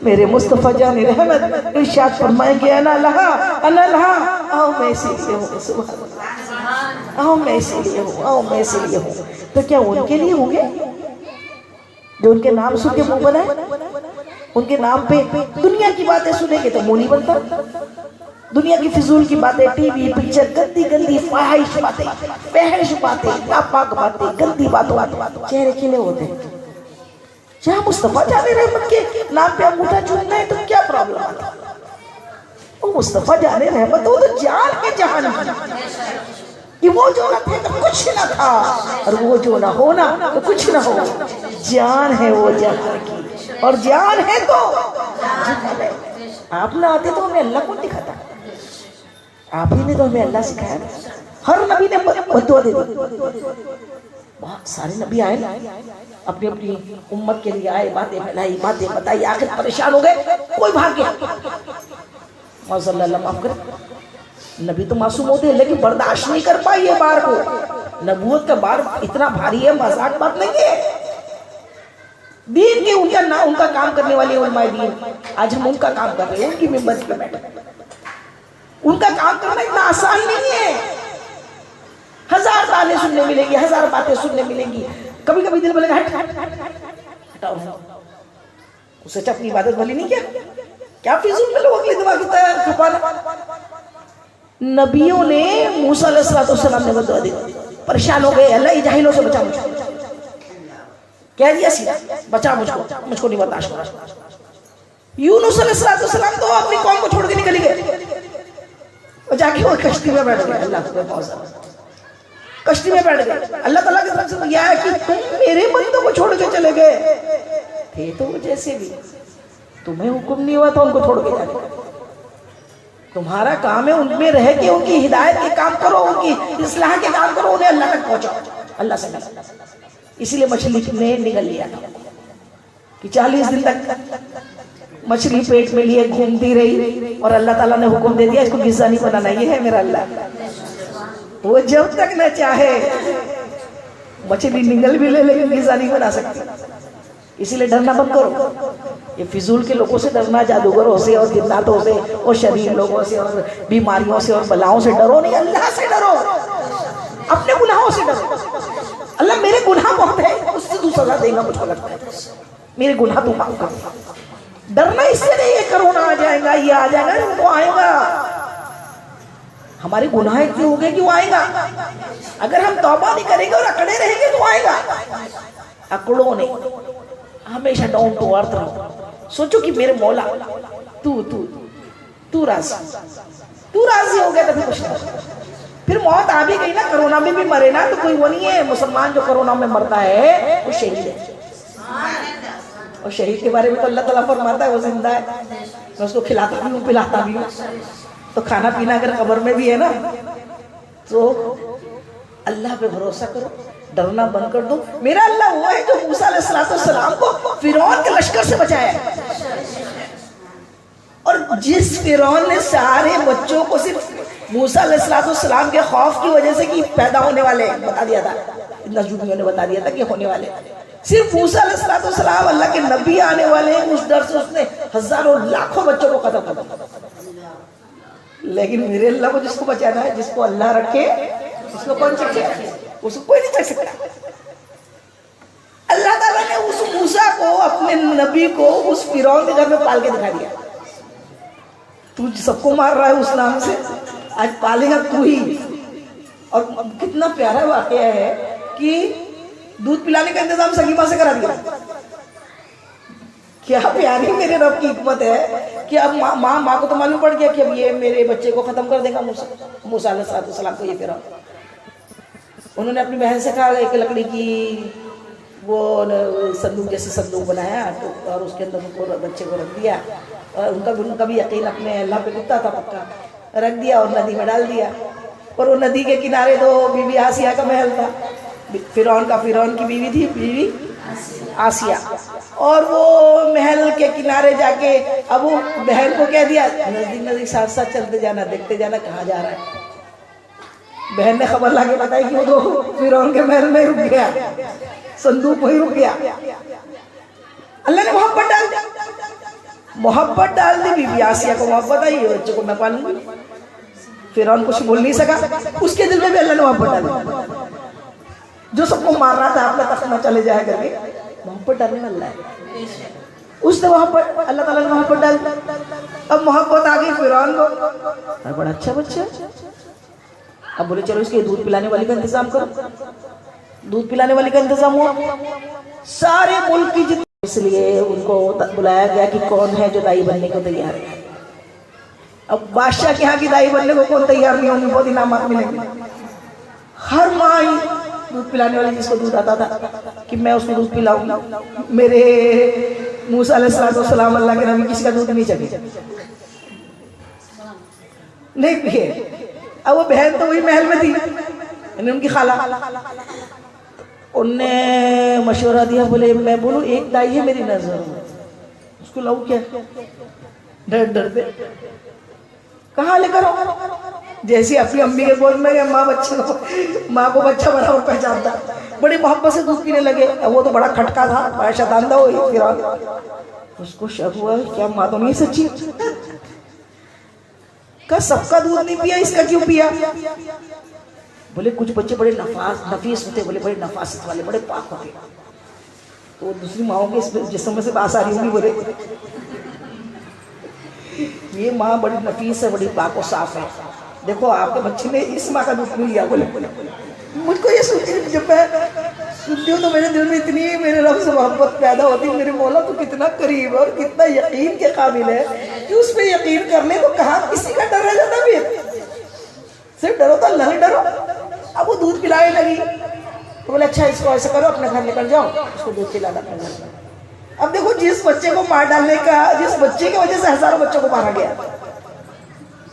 میرے مصطفیٰ جان رحمت ارشاد فرمائیں گے انا لہا انا لہا, آؤ میں اسی لیے ہوں, سبحان اللہ, آؤ میں اسی لیے ہوں, آؤ میں اسی لیے ہوں. تو کیا ان کے لیے ہوں گے جو ان کے نام سن کے منہ بنائے؟ ان کے نام پہ دنیا کی باتیں سنیں گے تو منہ نہیں بنتا. دنیا کی فضول کی باتیں, ٹی وی پکچر, گندی گندی فاحش باتیں, فحش باتیں, ناپاک باتیں, گندی باتوں, چہرے کھلے ہوتے ہیں. جہاں مصطفیٰ جان رحمت کے نام پہ انگوٹھا چومنا ہے تو کیا پرابلم آتا؟ وہ مصطفیٰ جان رحمت وہ تو جان ہے جہان کی, کہ وہ جو نہ تھے تو کچھ نہ تھا اور وہ جو نہ ہونا تو کچھ نہ ہو. جان ہے وہ جہان کی اور جان ہے تو جہان ہے. آپ نہ آتے تو ہمیں اللہ کون دکھاتا؟ آپ ہی نے تو ہمیں اللہ سکھایا. ہر نبی نے بدعا دے دی, بہت سارے نبی آئے اپنی اپنی امت کے لیے آئے, باتیں پھیلائی, باتیں بتائی, آخر پریشان ہو گئے, کوئی بھاگ گیا. معاذ اللہ معاف کرے, نبی تو معصوم ہوتے ہیں لیکن برداشت نہیں کر پائی یہ بار کو. نبوت کا بار اتنا بھاری ہے, مذاق بات نہیں ہے. دین کے ان کا کام کرنے والے علماء دین, آج ہم ان کا کام کر رہے ہیں, ان کی ممبر پہ بیٹھے. ان کا کام کرنا اتنا آسان نہیں ہے. 1000 گانے سننے ملیں گی, 1000 باتیں سننے ملیں گی. کبھی کبھی دل بولے گا ہٹاؤ, اسے اپنی عبادت والی نہیں کیا فضول میں لوگ اگلی دماغ کی کھپانا. نبیوں نے موسیٰ علیہ السلام نے بدعا دی, پریشان ہو گئے, اللہ جاہلوں سے بچا مجھ کو. کہہ دیا سیدھا بچا مجھ کو نہیں برداشت کرا. یونس علیہ السلام تو اپنی قوم کو چھوڑ کے نکل گئے اور جا کے وہ کشتی میں بیٹھ گئے. اللہ کو بہت زیادہ کشتی میں بیٹھ گئے. اللہ تعالیٰ کی طرف سے یہ ہے کہ تم میرے بندوں کو چھوڑ کے چلے گئے تھے تو جیسے بھی تمہیں حکم نہیں ہوا تھا ان کو چھوڑ کے جانے. تمہارا کام ہے ان میں رہ کے ان کی ہدایت کے کام کرو, ان کی اصلاح کے کام کرو, انہیں اللہ تک پہنچاؤ, اللہ سے ملو. اسی لیے مچھلی نے نگل لیا تھا کہ 40 دن تک مچھلی پیٹ میں لیے گھومتی رہی اور اللہ تعالیٰ نے حکم دے دیا اس کو غذا نہیں بنانا. یہ ہے میرا اللہ, وہ جب تک نہ چاہے مچھلی نگل بھی لے لیکن غذا نہیں بنا سکتی. اسی لیے ڈرنا بند کرو. یہ فضول کے لوگوں سے ڈرنا, جادوگروں سے اور جناتوں سے اور شریر لوگوں سے اور بیماریوں سے اور بلاؤں سے ڈرو نہیں, اللہ سے ڈرو, اپنے گناہوں سے ڈرو. اللہ میرے گناہ بہت ہے, اس سے تو سزا دے گا مجھ کو لگتا ہے, میرے گناہ تو معاف کر. ڈرنا اس سے نہیں ہے کرونا آ جائے گا, یہ آ جائے گا, وہ آئے گا. ہمارے گناہ اتنے ہو گئے کہ وہ آئے گا. اگر ہم توبہ نہیں کریں گے اور اکڑے رہیں گے تو آئے گا. اکڑوں نے ہمیشہ ڈاؤن ٹو ارتھ رہو. سوچو کہ میرے مولا تو راضی ہو گیا تو پھر کچھ نہیں. پھر موت آ بھی گئی نا, کرونا میں بھی مرے نا, تو کوئی وہ نہیں ہے. مسلمان جو کرونا میں مرتا ہے وہ شہید ہے. اور شہید کے بارے میں تو اللہ تعالیٰ فرماتا ہے وہ زندہ ہے, میں اس کو کھلاتا بھی ہوں پلاتا بھی ہوں. تو کھانا پینا اگر قبر میں بھی ہے نا تو اللہ پہ بھروسہ کرو, ڈرنا بند کر دو. میرا اللہ وہ ہے جو موسیٰ علیہ السلام کو فرعون کے لشکر سے بچایا ہے. اور جس فرعون نے سارے بچوں کو صرف موسیٰ علیہ السلام کے خوف کی وجہ سے کہ پیدا ہونے والے بتا دیا تھا, نجومیوں نے بتا دیا تھا کہ ہونے والے. صرف موسیٰ علیہ السلام اللہ کے نبی آنے والے ہیں، اس ڈر سے اس نے ہزاروں لاکھوں بچوں کو ختم کر دیا. لیکن میرے اللہ کو جس کو بچانا ہے، جس کو اللہ رکھے، اس کو کون چکے؟ اس کو کوئی نہیں چک سکتا. اللہ تعالیٰ نے اس موسیٰ کو، اپنے نبی کو، اس فرعون کے گھر میں پال کے دکھا دیا. تو سب کو مار رہا ہے اس نام سے، آج پالے گا تو ہی. اور کتنا پیارا واقعہ ہے کہ دودھ پلانے کا انتظام سگیمہ سے کرا دیا. کیا پیاری میرے رب کی حکمت ہے کہ اب ماں کو تو معلوم پڑ گیا کہ اب یہ میرے بچے کو ختم کر دے گا موسیٰ علیہ السلام کو. یہ فرعون، انہوں نے اپنی بہن سے کہا ایک لکڑی کی وہ صندوق جیسے صندوق بنایا اور اس کے اندر ان کو بچے کو رکھ دیا. اور ان کا بھی یقین اپنے اللہ پہ کتا تھا پکا. رکھ دیا اور ندی میں ڈال دیا. اور وہ ندی کے کنارے تو بی بی آسیہ کا محل تھا. فرعون کی بیوی تھی، بیوی آسیہ. اور وہ محل کے کنارے جا کے اب وہ بہن کو کہہ دیا نزدیک ساتھ ساتھ چلتے جانا، دیکھتے جانا کہاں جا رہا ہے. بہن نے خبر لا کے بتائی کہ وہ تو فرعون کے محل میں رک گیا، صندوق وہیں رک گیا. اللہ نے محبت ڈال دی. بی بی آسیہ کو محبت آئی، یہ بچے کو میں پالوں گی. فرعون کچھ بول نہیں سکا، اس کے دل میں بھی اللہ نے محبت ڈالی. جو سب کو مار رہا تھا اپنا تخت نہ چلے جائے کر کے، محبت ڈالنے والا ہے. اس نے محبت، اللہ تعالیٰ نے محبت ڈال دی. اب محبت آ گئی فرعون کو، بڑا اچھا بچہ. اب بولے چلو اس کے دودھ پلانے والی کا انتظام کرو. دودھ پلانے والی کا انتظام ہوا. سارے ملک کی جتنے، اس لیے ان کو بلایا گیا کہ کون ہے جو دائی بننے کو تیار ہے. اب بادشاہ کے ہاں کی دائی بننے کو کون تیار نہیں ہوں گے، بہت انعامات ملیں گے. ہر ماں دودھ پلانے والی جس کو دودھ آتا تھا کہ میں اس کو دودھ پلاؤں گا. میرے موسیٰ علیہ السلام اللہ کے نبی کسی کا دودھ نہیں چکے، نہیں پیے. اب وہ بہن تو وہی محل میں تھی، یعنی ان کی خالہ. ان نے مشورہ دیا، بولے میں بولوں ایک دائی ہے میری نظر میں، اس کو لاؤں کیا؟ ڈر دے کہاں لے کرو. جیسی اپنی امی کے گود میں ماں کو بچہ بڑا وہ پہچانتا. بڑی محبت سے دودھ پینے لگے. وہ تو بڑا کھٹکا تھا، بڑا شیطان تھا وہ فرعون. اس کو شک ہوا کیا ماں تو نہیں سچی؟ کہ سب کا دودھ نہیں پیا، اس کا کیوں پیا؟ بولے کچھ بچے بڑے نفیس ہوتے، بولے بڑے نفاست والے، بڑے پاک ہوتے. تو دوسری ماؤں کے جسم میں سے باس آ رہی ہوگی. بولے یہ ماں بڑی نفیس ہے، بڑی پاک و صاف ہے. دیکھو آپ کے بچے نے اس ماں کا دودھ نہیں لیا. بولے مجھ کو یہ سنتی، جب میں سنتی ہوں تو میرے دل میں اتنی میرے رب سے محبت پیدا ہوتی. میرے مولا تو کتنا قریب ہے اور کتنا یقین کے قابل ہے کہ اس پہ یقین کر لیں تو کہاں کسی کا ڈر رہ جاتا. پھر صرف ڈرو تو اللہ نے ڈرو. اب وہ دودھ پلانے لگی. بولے اچھا اس کو ایسا کرو، اپنے گھر لے کر جاؤ، اس کو دودھ پلانا اپنے گھر میں. اب دیکھو جس بچے کو مار ڈالنے کا، جس بچے کی وجہ سے ہزاروں بچوں کو مارا گیا،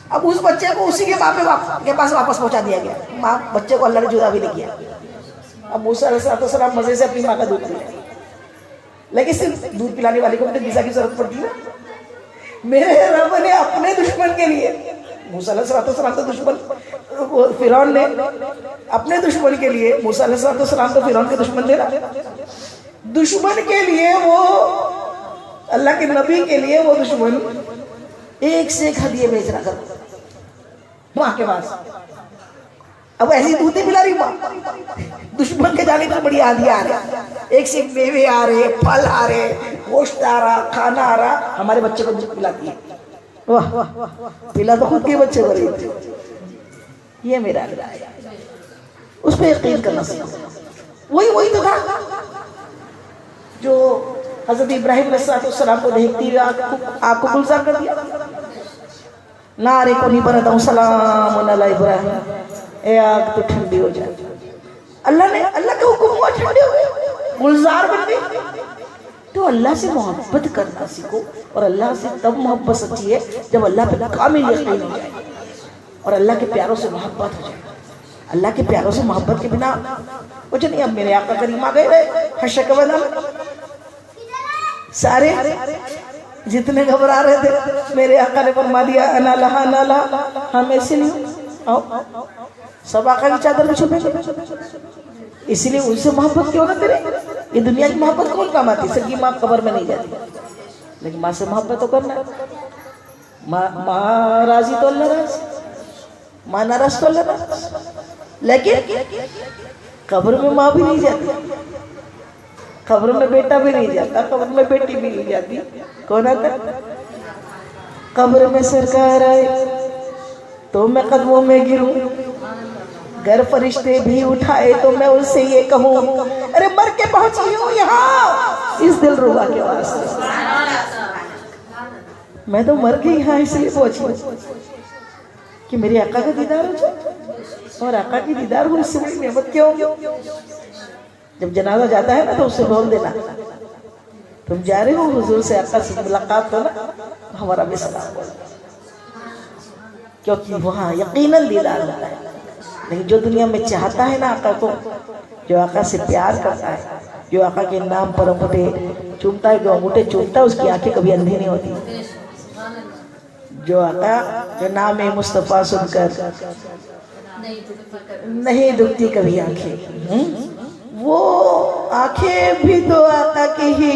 اب اس بچے کو اسی کے ماں کے پاس واپس پہنچا دیا گیا. ماں بچے کو اللہ نے جدا بھی نہیں کیا. اب موسیٰ علیہ السلام مزے سے اپنی ماں کا دودھ پیا. لیکن صرف دودھ پلانے والی کو اپنے غذا کی ضرورت پڑتی ہے. میرے رب نے اپنے دشمن کے لیے، موسیٰ علیہ السلام تو دشمن، فرعون نے اپنے دشمن کے لیے، موسیٰ علیہ السلام تو فرعون کے دشمن تھے نا، دشمن کے لیے وہ اللہ کے نبی کے لیے وہ دشمن ایک سے ایک ہدیے بھیج رہا تھا ماں کے پاس. اب ایسی دودھ نہیں پلا رہی ماں، دشمن کے جانے پر بڑی ہدیاں آ رہے، ایک سے ایک میوے آ رہے، پھل آ رہے، گوشت آ رہا، کھانا آ رہا. ہمارے بچے کو دودھ پلاتی ہے. واہ پلا تو خود کے بچے کو رہی تھے. یہ میرا اللہ ہے، اس پہ یقین کرنا سیکھو. وہی تو تھا جو حضرت ابراہیم علیہ السلام کو دیکھتی ہوئے آپ کو گلزار کر دیا. نارے کو نہیں بناتا ہوں سلام علی ابراہیم، اے آگ تو ٹھنڈی ہو جائے. اللہ کا حکم ہوا ٹھنڈے ہوئے، گلزار بن گئی. تو اللہ سے محبت کرنا سیکھو. اور اللہ سے تب محبت سچی ہے جب اللہ پہ کامل یقین ہو جائے اور اللہ کے پیاروں سے محبت ہو جائے. اللہ کے پیاروں سے محبت کے بنا کچھ نہیں. اب میرے آقا کریم آ گئے حشر کے میدان، سارے جتنے گھبرا رہے تھے میرے آقا نے فرما دیا انا لہا انا لہا، ہم ایسے نہیں. آؤ سب آقا کی چادر میں چھپے. اسی لیے ان سے محبت کیوں نہ کرے؟ یہ دنیا کی محبت کون کام آتی؟ سگی ماں قبر میں نہیں جاتی، لیکن ماں سے محبت تو کرنا ہے۔ ماں راضی تو اللہ راضی، ماں ناراض تو اللہ ناراض، لیکن قبر میں ماں بھی نہیں جاتی، قبر میں بیٹا بھی نہیں جاتا، قبر میں بیٹی بھی نہیں جاتی، کون آتا؟ قبر میں سرکار آئے تو میں قدموں میں گروں، گر فرشتے بھی اٹھائے تو میں ان سے یہ کہوں ارے مر کے پہنچی ہوں یہاں اس دل ربا کے واسطے، میں تو مر کے یہاں اس لیے پہنچی ہوں کہ میرے آقا کا دیدار ہو جائے، اور آقا کی دیدار ہو اس سے بڑی نعمت کیا ہوگی؟ جب جنازہ جاتا ہے نا تو اس سے بول دینا تم جا رہے ہو حضور سے آقا سے ملاقات ہو نا، ہمارا بھی سلام بولو، کیونکہ وہاں یقیناً دیدار ہوتا ہے۔ لیکن جو دنیا میں چاہتا ہے نا آقا کو، جو آقا سے پیار کرتا ہے، جو آقا کے نام پر انگوٹھے چومتا ہے، جو انگوٹھے چومتا ہے اس کی آنکھیں کبھی اندھی نہیں ہوتی، جو آقا جو نام مصطفیٰ سن کر نہیں دکھتی کبھی آنکھیں، وہ آنکھیں بھی تو آقا کی ہی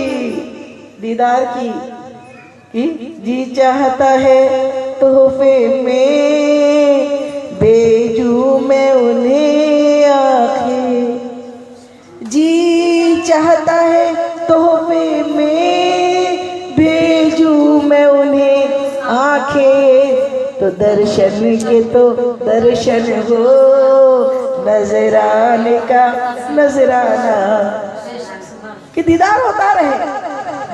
دیدار کی جی چاہتا ہے تحفے میں بیجو میں انہیں آنکھیں، جی چاہتا ہے تحفے میں بھیجو میں انہیں آنکھیں، تو درشن کے تو درشن ہو، نظرانے کا نظرانہ، کہ دیدار ہوتا رہے،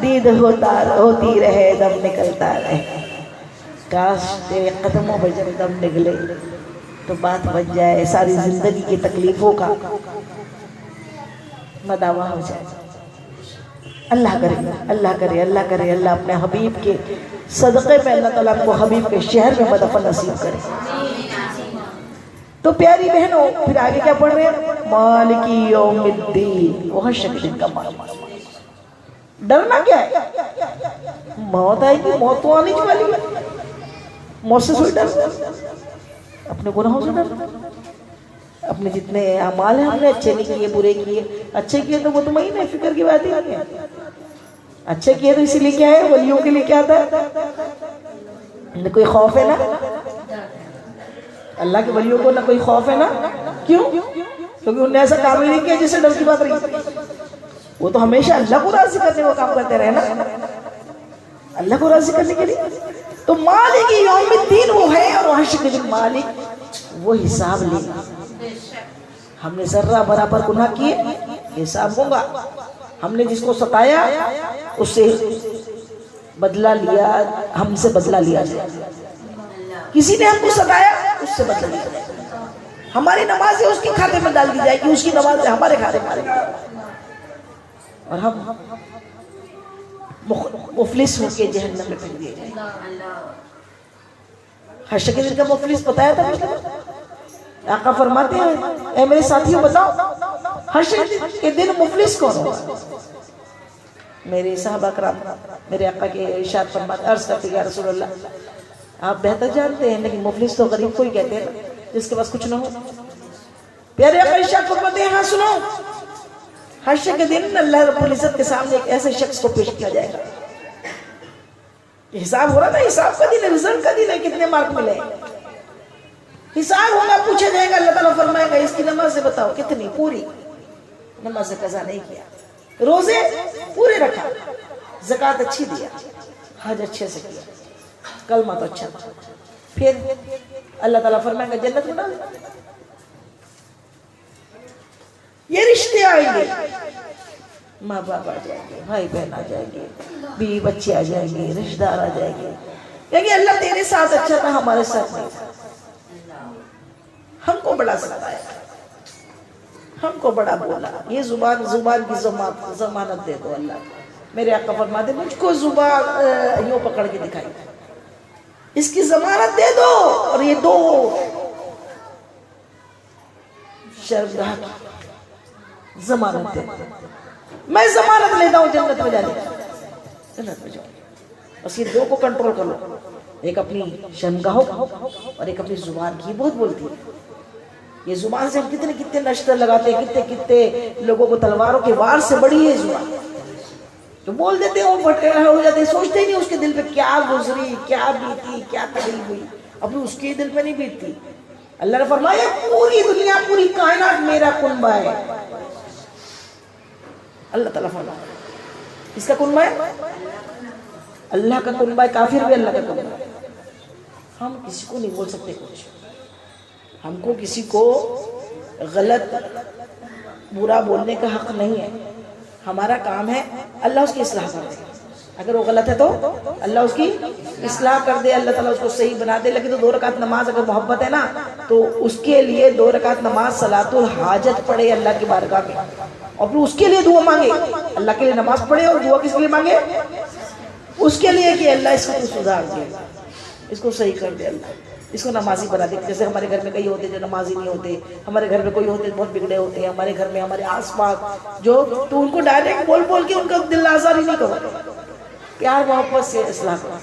دید ہوتی رہے، دم نکلتا رہے۔ کاش تیرے قدموں پر جب دم نکلے تو بات بن جائے، ساری زندگی کی تکلیفوں کا مداوا ہو جائے۔ اللہ کرے اللہ کرے اللہ کرے اللہ اپنے حبیب کے صدقے میں اللہ تعالیٰ کو حبیب کے شہر میں مدفن نصیب کرے۔ تو پیاری بہنوں پھر آگے کیا پڑھ رہے ہیں؟ مالکی یوم الدین، وہ حشر کے دن کا مالک۔ ڈرنا کیا ہے؟ موت آئے گی، موت تو آنے والی ہے، موت سے سوئی ڈرنا، اپنے گناہوں سے ڈرنا، اپنے جتنے اعمال ہیں ہم نے اچھے نہیں کیے برے کیے، اچھے کیے تو مطمئن ہے، فکر کی بات ہی نہیں ہے، اچھے کیے تو اسی لیے کیا ہے، ولیوں کے لیے کیا آتا ہے؟ کوئی خوف ہے نا اللہ کے ولیوں کو، نہ کوئی خوف ہے نا، کیوں؟ کیونکہ انہوں نے ایسا کام ہی نہیں کیا جس سے ڈر کی بات رہی، وہ تو ہمیشہ اللہ کو راضی کرنے کو کام کرتے رہے نا، اللہ کو راضی کرنے کے لیے۔ تو مالک یوم الدین وہ ہے، اور وہ حشر کے دن مالک وہ حساب لے گا۔ ہم نے ذرہ برابر گناہ کیے، حساب ہوگا۔ ہم نے جس کو ستایا اس سے بدلہ لیا، ہم سے بدلہ لیا جائے، کسی نے ہم کو ستایا اس سے بدلہ لیا جائے، ہماری نمازیں اس کے کھاتے میں ڈال دی جائے گی، اس کی نمازیں ہمارے کھاتے میں ڈال دی جائے گی، اور ہم مفلس ہو کے جہنم میں پھینک دیے جائیں۔ حشر کے دن کا مفلس بتایا تھا پچھلے، آقا فرماتے ہیں اے میرے ساتھیوں بتاؤ حشر کے دن مفلس کون ہوگا؟ میرے صحابہ کرام میرے آقا کے ارشاد فرماتے، عرض کرتے یا رسول اللہ آپ بہتر جانتے ہیں، لیکن مفلس تو غریب کو ہی کہتے ہیں جس کے پاس کچھ نہ ہو۔ پیارے آقا ارشاد فرماتے ہیں ہاں سنو، حشر کے دن اللہ رب العزت کے سامنے ایک ایسے شخص کو پیش کیا جائے گا، حساب ہو رہا نا، حساب کا دن ہے، رزلٹ کا دن ہے، کتنے مارک ملے، حساب ہوگا، پوچھا جائے گا، اللہ تعالیٰ فرمائے گا اس کی نماز سے بتاؤ کتنی، پوری نماز قضا نہیں کیا، روزے پورے رکھا، زکوٰۃ اچھی دیا، حج اچھے سے کیا، کلمہ تو اچھا تھا، پھر اللہ تعالیٰ فرمائے گا جنت میں ڈال۔ یہ رشتے آئیں گے، ماں باپ آ جائیں گے، بھائی بہن آ جائیں گے، بیوی بچے آ جائیں گے، رشتہ دار آ جائیں گے، کیونکہ اللہ تیرے ساتھ اچھا تھا ہمارے ساتھ نہیں تھا، ہم کو بڑا ستایا، ہم کو بڑا بولا، یہ زبان کی ضمانت دے دو اللہ۔ میرے آقا فرماتے مجھ کو زبان یوں پکڑ کے دکھائی، اس کی ضمانت دے دو، اور یہ دو شرمگاہ کی ضمانت دے دو، میں ضمانت لیتا ہوں جنت میں جانے کی، جنت میں جاؤں، بس یہ دو کو کنٹرول کر لو، ایک اپنی شرمگاہوں کا اور ایک اپنی زبان کی، بہت بولتی ہے، یہ زبان سے ہم کتنے کتنے نشتر لگاتے ہیں، کتنے کتنے لوگوں کو تلواروں کے وار سے بڑی ہے زبان، تو بول دیتے ہیں، وہ بٹیرا ہو جاتے ہیں، سوچتے ہی نہیں اس کے دل پہ کیا گزری، کیا بیتی، کیا تکلیف ہوئی، اب اس کے دل پہ نہیں بیتتی۔ اللہ نے فرمایا پوری دنیا، پوری کائنات میرا کنبہ ہے۔ اللہ تعالیٰ فرمایا اس کا کنبہ ہے، اللہ کا کنبہ ہے، کافر بھی اللہ کا کنبہ ہے۔ ہم کسی کو نہیں بول سکتے کچھ، ہم کو کسی کو غلط برا بولنے کا حق نہیں ہے، ہمارا کام ہے اللہ اس کی اصلاح کر دے، اگر وہ غلط ہے تو اللہ اس کی اصلاح کر دے، اللہ تعالیٰ اس کو صحیح بنا دے۔ لیکن تو 2 رکعت نماز اگر محبت ہے نا تو اس کے لیے 2 رکعت نماز صلاۃ الحاجت پڑھے اللہ کی بارگاہ میں، اور پھر اس کے لیے دعا مانگے، اللہ کے لیے نماز پڑھے اور دعا کس کے لیے مانگے؟ اس کے لیے کہ اللہ اس کو تو سدھار دے، اس کو صحیح کر دے، اللہ اس کو نمازی بنا دے۔ جیسے ہمارے گھر میں کئی ہوتے جو نمازی نہیں ہوتے، ہمارے گھر میں کوئی ہوتے بہت بگڑے ہوتے ہیں، ہمارے گھر میں ہمارے آس پاس جو، تو ان کو ڈائریکٹ بول بول کے ان کا دل آزار ہی نہیں کرو، پیار محبت سے اصلاح کرو،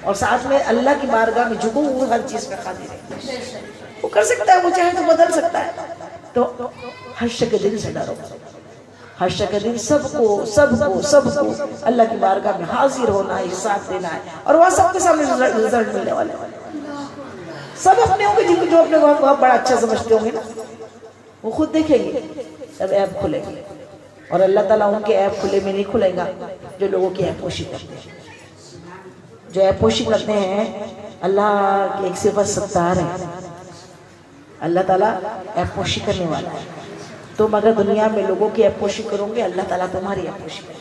اور ساتھ میں اللہ کی بارگاہ میں جھکو، وہ ہر چیز کا قادر ہے، وہ کر سکتا ہے، وہ چاہے تو بدل سکتا ہے۔ تو حشر کے دن سے ڈرو، حشر کے دن سب کو اللہ کی بارگاہ میں حاضر ہونا ہے، حساب دینا ہے، اور وہاں سب کے سامنے رزلٹ ملنے والے ہیں۔ سب اپنے ہوں گے، جن کو جو اپنے کو بڑا اچھا سمجھتے ہوں گے نا، وہ خود دیکھیں گے جب ایپ کھلے گی، اور اللہ تعالیٰ ان کے ایپ کھلے میں نہیں کھلے گا جو لوگوں کی ایپ پوشی کرتے ہیں۔ جو ایپ پوشی کرتے ہیں اللہ کی ایک صفت ستار ہے، اللہ تعالیٰ ایپ پوشی کرنے والا ہے۔ تم اگر دنیا میں لوگوں کی ایپ پوشی کرو گے، اللہ تعالیٰ تمہاری ایپ پوشی کرے گا۔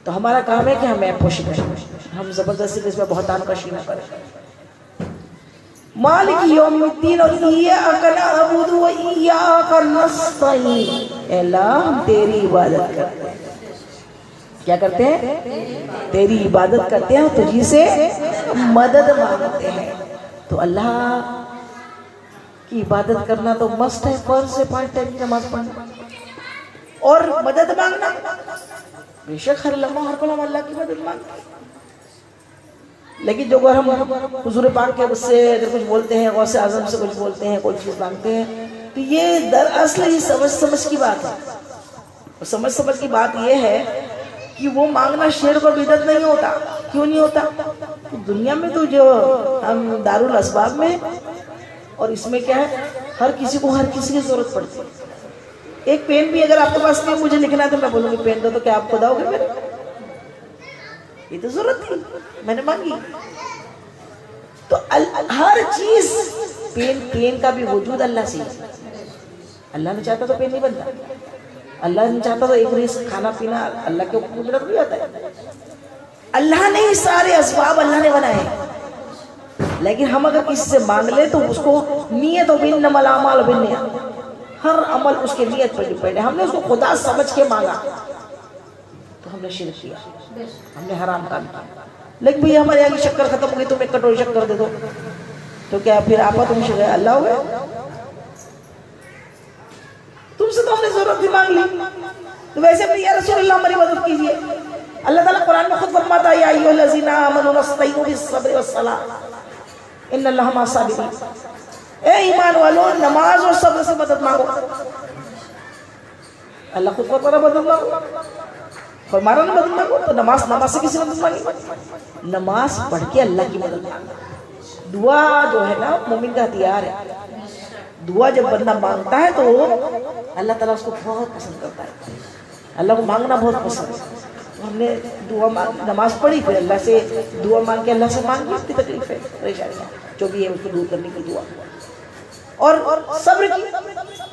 تو ہمارا کام ہے کہ ہم ایپ پوشی کریں، ہم زبردستی اس میں بہتان کشی نہ کریں۔ مالک یوم الدین، اور ایاک نعبد و ایاک نستعین، اے اللہ ہم تیری عبادت کرتے ہیں۔ کیا کرتے ہیں؟ تیری عبادت کرتے ہیں اور تجھی سے مدد مانگتے ہیں۔ تو اللہ کی عبادت کرنا تو مست ہے، فرض ہے، 5 ٹائم کی نماز پڑھنا، اور مدد مانگنا بے شک ہر لمحہ ہر پل ہم اللہ کی مدد مانگتے ہیں۔ لیکن جو اگر ہم حضور پاک کے سے اگر کچھ بولتے ہیں، غوث اعظم سے کچھ بولتے ہیں، کوئی چیز مانگتے ہیں، تو یہ دراصل یہ سمجھ کی بات ہے، اور سمجھ کی بات یہ ہے کہ وہ مانگنا شرک و بدعت نہیں ہوتا۔ کیوں نہیں ہوتا؟ دنیا میں تو جو ہم دارالاسباب میں، اور اس میں کیا ہے، ہر کسی کو ہر کسی کی ضرورت پڑتی ہے۔ ایک پین بھی اگر آپ کے پاس نہیں، مجھے لکھنا ہے تو میں بولوں گی پین دو، تو کیا آپ خدا ہوگے میرے؟ یہ تو ضرورت تھی، میں نے مانگی۔ تو ہر چیز، پین کا بھی وجود اللہ سے ہے۔ اللہ نے چاہتا تو پین نہیں بنتا، اللہ نے چاہتا تو ایک رزق کھانا پینا اللہ کے اوپر قدرت بھی آتا ہے۔ اللہ نے ہی سارے اسباب اللہ نے بنائے، لیکن ہم اگر کسی سے مانگ لیں تو اس کو نیت و انما الاعمال بالنیات، ہر عمل اس کے نیت پر ڈیپینڈ ہے۔ ہم نے اس کو خدا سمجھ کے مانگا تو ہم نے شرک کیا، ہم نے حرام کام کیا۔ لیکن بھئی ہمارے یہاں کی شکر ختم ہو گئی، تم 1 کٹوری شکر دے دو، تو کیا پھر آپا تم شکر اللہ ہو گئے؟ تم سے تو ہم نے ضرورت بھی مانگ لی، تو ویسے بھی یا رسول اللہ ہماری مدد کیجئے۔ اللہ تعالیٰ قرآن میں خود فرماتا ہے یا ایھا الذین آمنوا استعینوا بالصبر والصلاۃ ان اللہ مع الصابرین، اے ایمان والو نماز اور صبر سے مدد مانگو۔ اللہ خود فرما رہا مدد مانگو، فرما رہا نا مدد مانگو، تو نماز سے کسی مدد مانگی؟ نماز پڑھ کے اللہ کی مدد مانگو۔ دعا جو ہے نا مومن کا ہتھیار ہے، دعا جب بندہ مانگتا ہے تو اللہ تعالیٰ اس کو بہت پسند کرتا ہے، اللہ کو مانگنا بہت پسند ہے۔ ہم نے نماز پڑھی، پھر اللہ سے دعا مانگ کے اللہ سے مانگی اپنی تکلیفیں پریشانیاں جو بھی ہے اس کو دور کرنے کی دعا، اور صبر کی،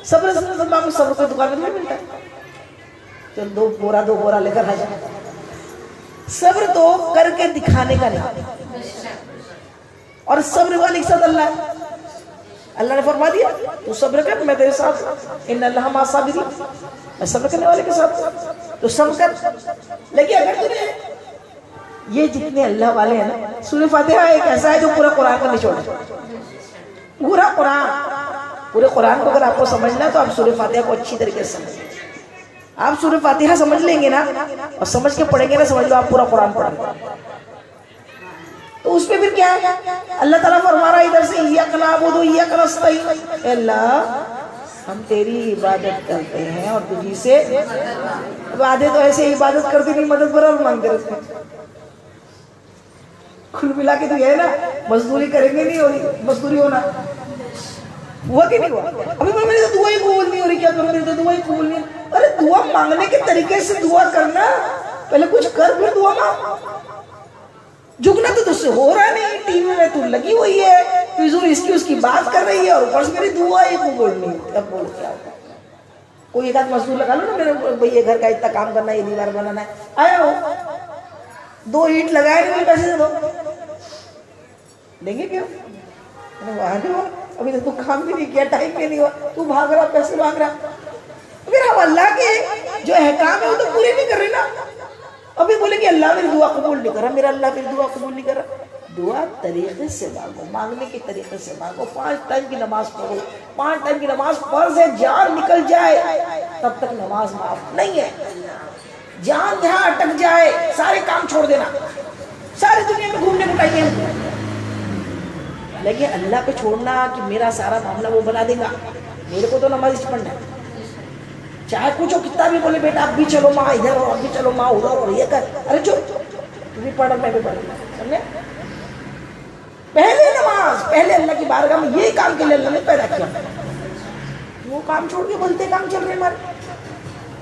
صبر سے مدد مانگو۔ صبر کو دکان میں نہیں ملتا ہے، چل 2 بورا لے کر آ جائے۔ صبر تو کر کے دکھانے کا نہیں، اور صبر والے کے ساتھ اللہ ہے۔ اللہ نے فرما دیا تو صبر کر، میں تیرے ساتھ، ان اللہ مع الصابرین، میں صبر کرنے والے کے ساتھ، تو صبر کر۔ لیکن اگر تمہیں یہ جتنے اللہ والے ہیں نا، سورہ فاتحہ ایک ایسا ہے جو پورا قرآن کا نچوڑ ہے، پورے قرآن کو اگر آپ کو سمجھنا ہے تو آپ سورہ فاتحہ کو اچھی طریقے سے سمجھیں۔ آپ سورہ فاتحہ سمجھ لیں گے نا، اور سمجھ کے پڑھیں گے نا، سمجھ لو آپ پورا قرآن پڑھ گے۔ تو اس پہ پھر کیا ہے؟ اللہ تعالیٰ فرما رہا ہے ادھر سے ایاک نعبد و ایاک نستعین، اے اللہ ہم تیری عبادت کرتے ہیں اور تجھی سے اب آدھے تو ایسے عبادت کرتے نہیں مدد برابر مانگتے رہتے ہیں. کل ملا کے تو یہ ہے نا مزدوری کریں گے نہیں ہو رہی، مزدوری ہونا ہوا کہ نہیں ہوا؟ ابھی میری تو دعا ہی قبول نہیں ہو رہی، کیا کروں میری تو دعا ہی قبول نہیں. ارے دعا مانگنے کے طریقے سے دعا کرنا، پہلے کچھ کر پھر دعا مانگ. جھکنا تو تجھ سے ہو رہا نہیں، ٹی وی میں تو لگی ہوئی ہے، فضول اس کی بات کر رہی ہے اور اوپر سے میری دعا ہی قبول نہیں. اب بول کیا ہوگا؟ کوئی ایک آدھ مزدور لگا لو نا، میرے بھائی یہ گھر کا اتنا کام کرنا ہے، یہ دیوار بنانا ہے، آیا ہو 2 اینٹ لگائے نہیں، پیسے دے دو، دیں گے کیا؟ ابھی تو کام بھی نہیں کیا، ٹائم بھی نہیں ہوا، تو بھاگ رہا پیسے مانگ رہا. پھر ہم اللہ کے جو احکام ہے وہ تو پورے نہیں کر رہے نا. ابھی بولے کہ اللہ میری دعا قبول نہیں کر رہا، میرا اللہ میری دعا قبول نہیں کر رہا. دعا طریقے سے مانگو، مانگنے کے طریقے سے مانگو. 5 ٹائم کی نماز پڑھو، 5 ٹائم کی نماز فرض ہے، جان نکل جائے تب تک نماز معاف نہیں ہے. جان یہاں اٹک جائے سارے کام چھوڑ دینا، ساری دنیا میں گھومنے کو ٹائم ہے، لیکن اللہ پہ چھوڑنا کہ میرا سارا معاملہ وہ بنا دے گا. میرے کو تو نماز پڑھنا ہے، چاہے کچھ ہو، کتنا بھی بولے بیٹا اب بھی چلو ماں ادھر ہو، اب بھی چلو ماں ادھر ہو، یہ کر. ارے چپ، تو بھی پڑھ میں بھی پڑھ، سمجھے؟ پہلے نماز، پہلے اللہ کی بارگاہ میں یہی کام کے لیے اللہ نے پیدا کیا. وہ کام چھوڑ کے بولتے کام چل رہے ہمارے،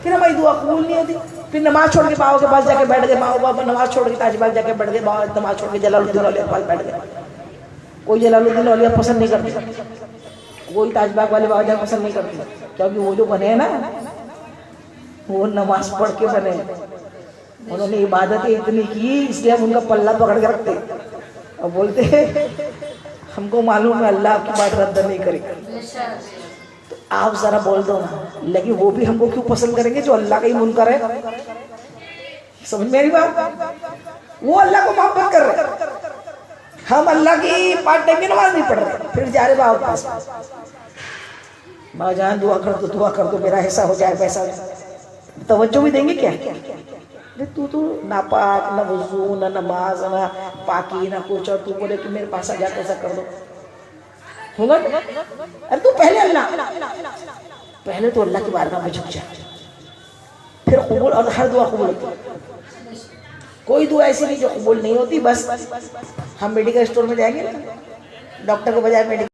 پھر ہماری دعا قبول نہیں ہوتی. پھر نماز چھوڑ کے باؤ کے پاس جا کے بیٹھ گئے، ماں باپ نماز چھوڑ کے تاج باغ جا کے بیٹھ گئے، باؤ نماز چھوڑ کے جلال الدین اولیا کے پاس بیٹھ گئے. کوئی جلال الدین اولیا پسند نہیں کرتی، کوئی تاج باغ والے بابا جان پسند نہیں کرتی، کیونکہ وہ جو بنے ہیں نا وہ نماز پڑھ کے بنے، انہوں نے عبادتیں اتنی کی، اس لیے ہم ان کا پلہ پکڑ کے رکھتے اور بولتے ہم کو معلوم ہے اللہ آپ کی بات رد نہیں کرے گا. تو آپ ذرا بول دو نا، لیکن وہ بھی ہم کو کیوں پسند کریں گے جو اللہ کا ہی منکر ہے؟ سمجھ میری بات؟ وہ اللہ کو محبت کر رہے، ہم اللہ کی 5 ٹائم کی نماز نہیں پڑھ رہے، پھر جا رہے باپ پاس، ماں جان دعا کر دو، دعا کر دو میرا ایسا ہو جائے ویسا. توجہ بھی دیں گے کیا؟ تو ناپاک، نہ وضو، نہ نماز، نہ پاکی، نہ کچھ، اور تو بولے کہ میرے پاس آ جا ایسا کر دو، ہوگا؟ ارے تو پہلے تو اللہ کی بارگاہ میں جھک جائے، پھر قبول، اور ہر دعا قبول ہوتی ہے. کوئی دعا ایسی نہیں جو قبول نہیں ہوتی. بس ہم میڈیکل اسٹور میں جائیں گے، ڈاکٹر کے بجائے میڈیکل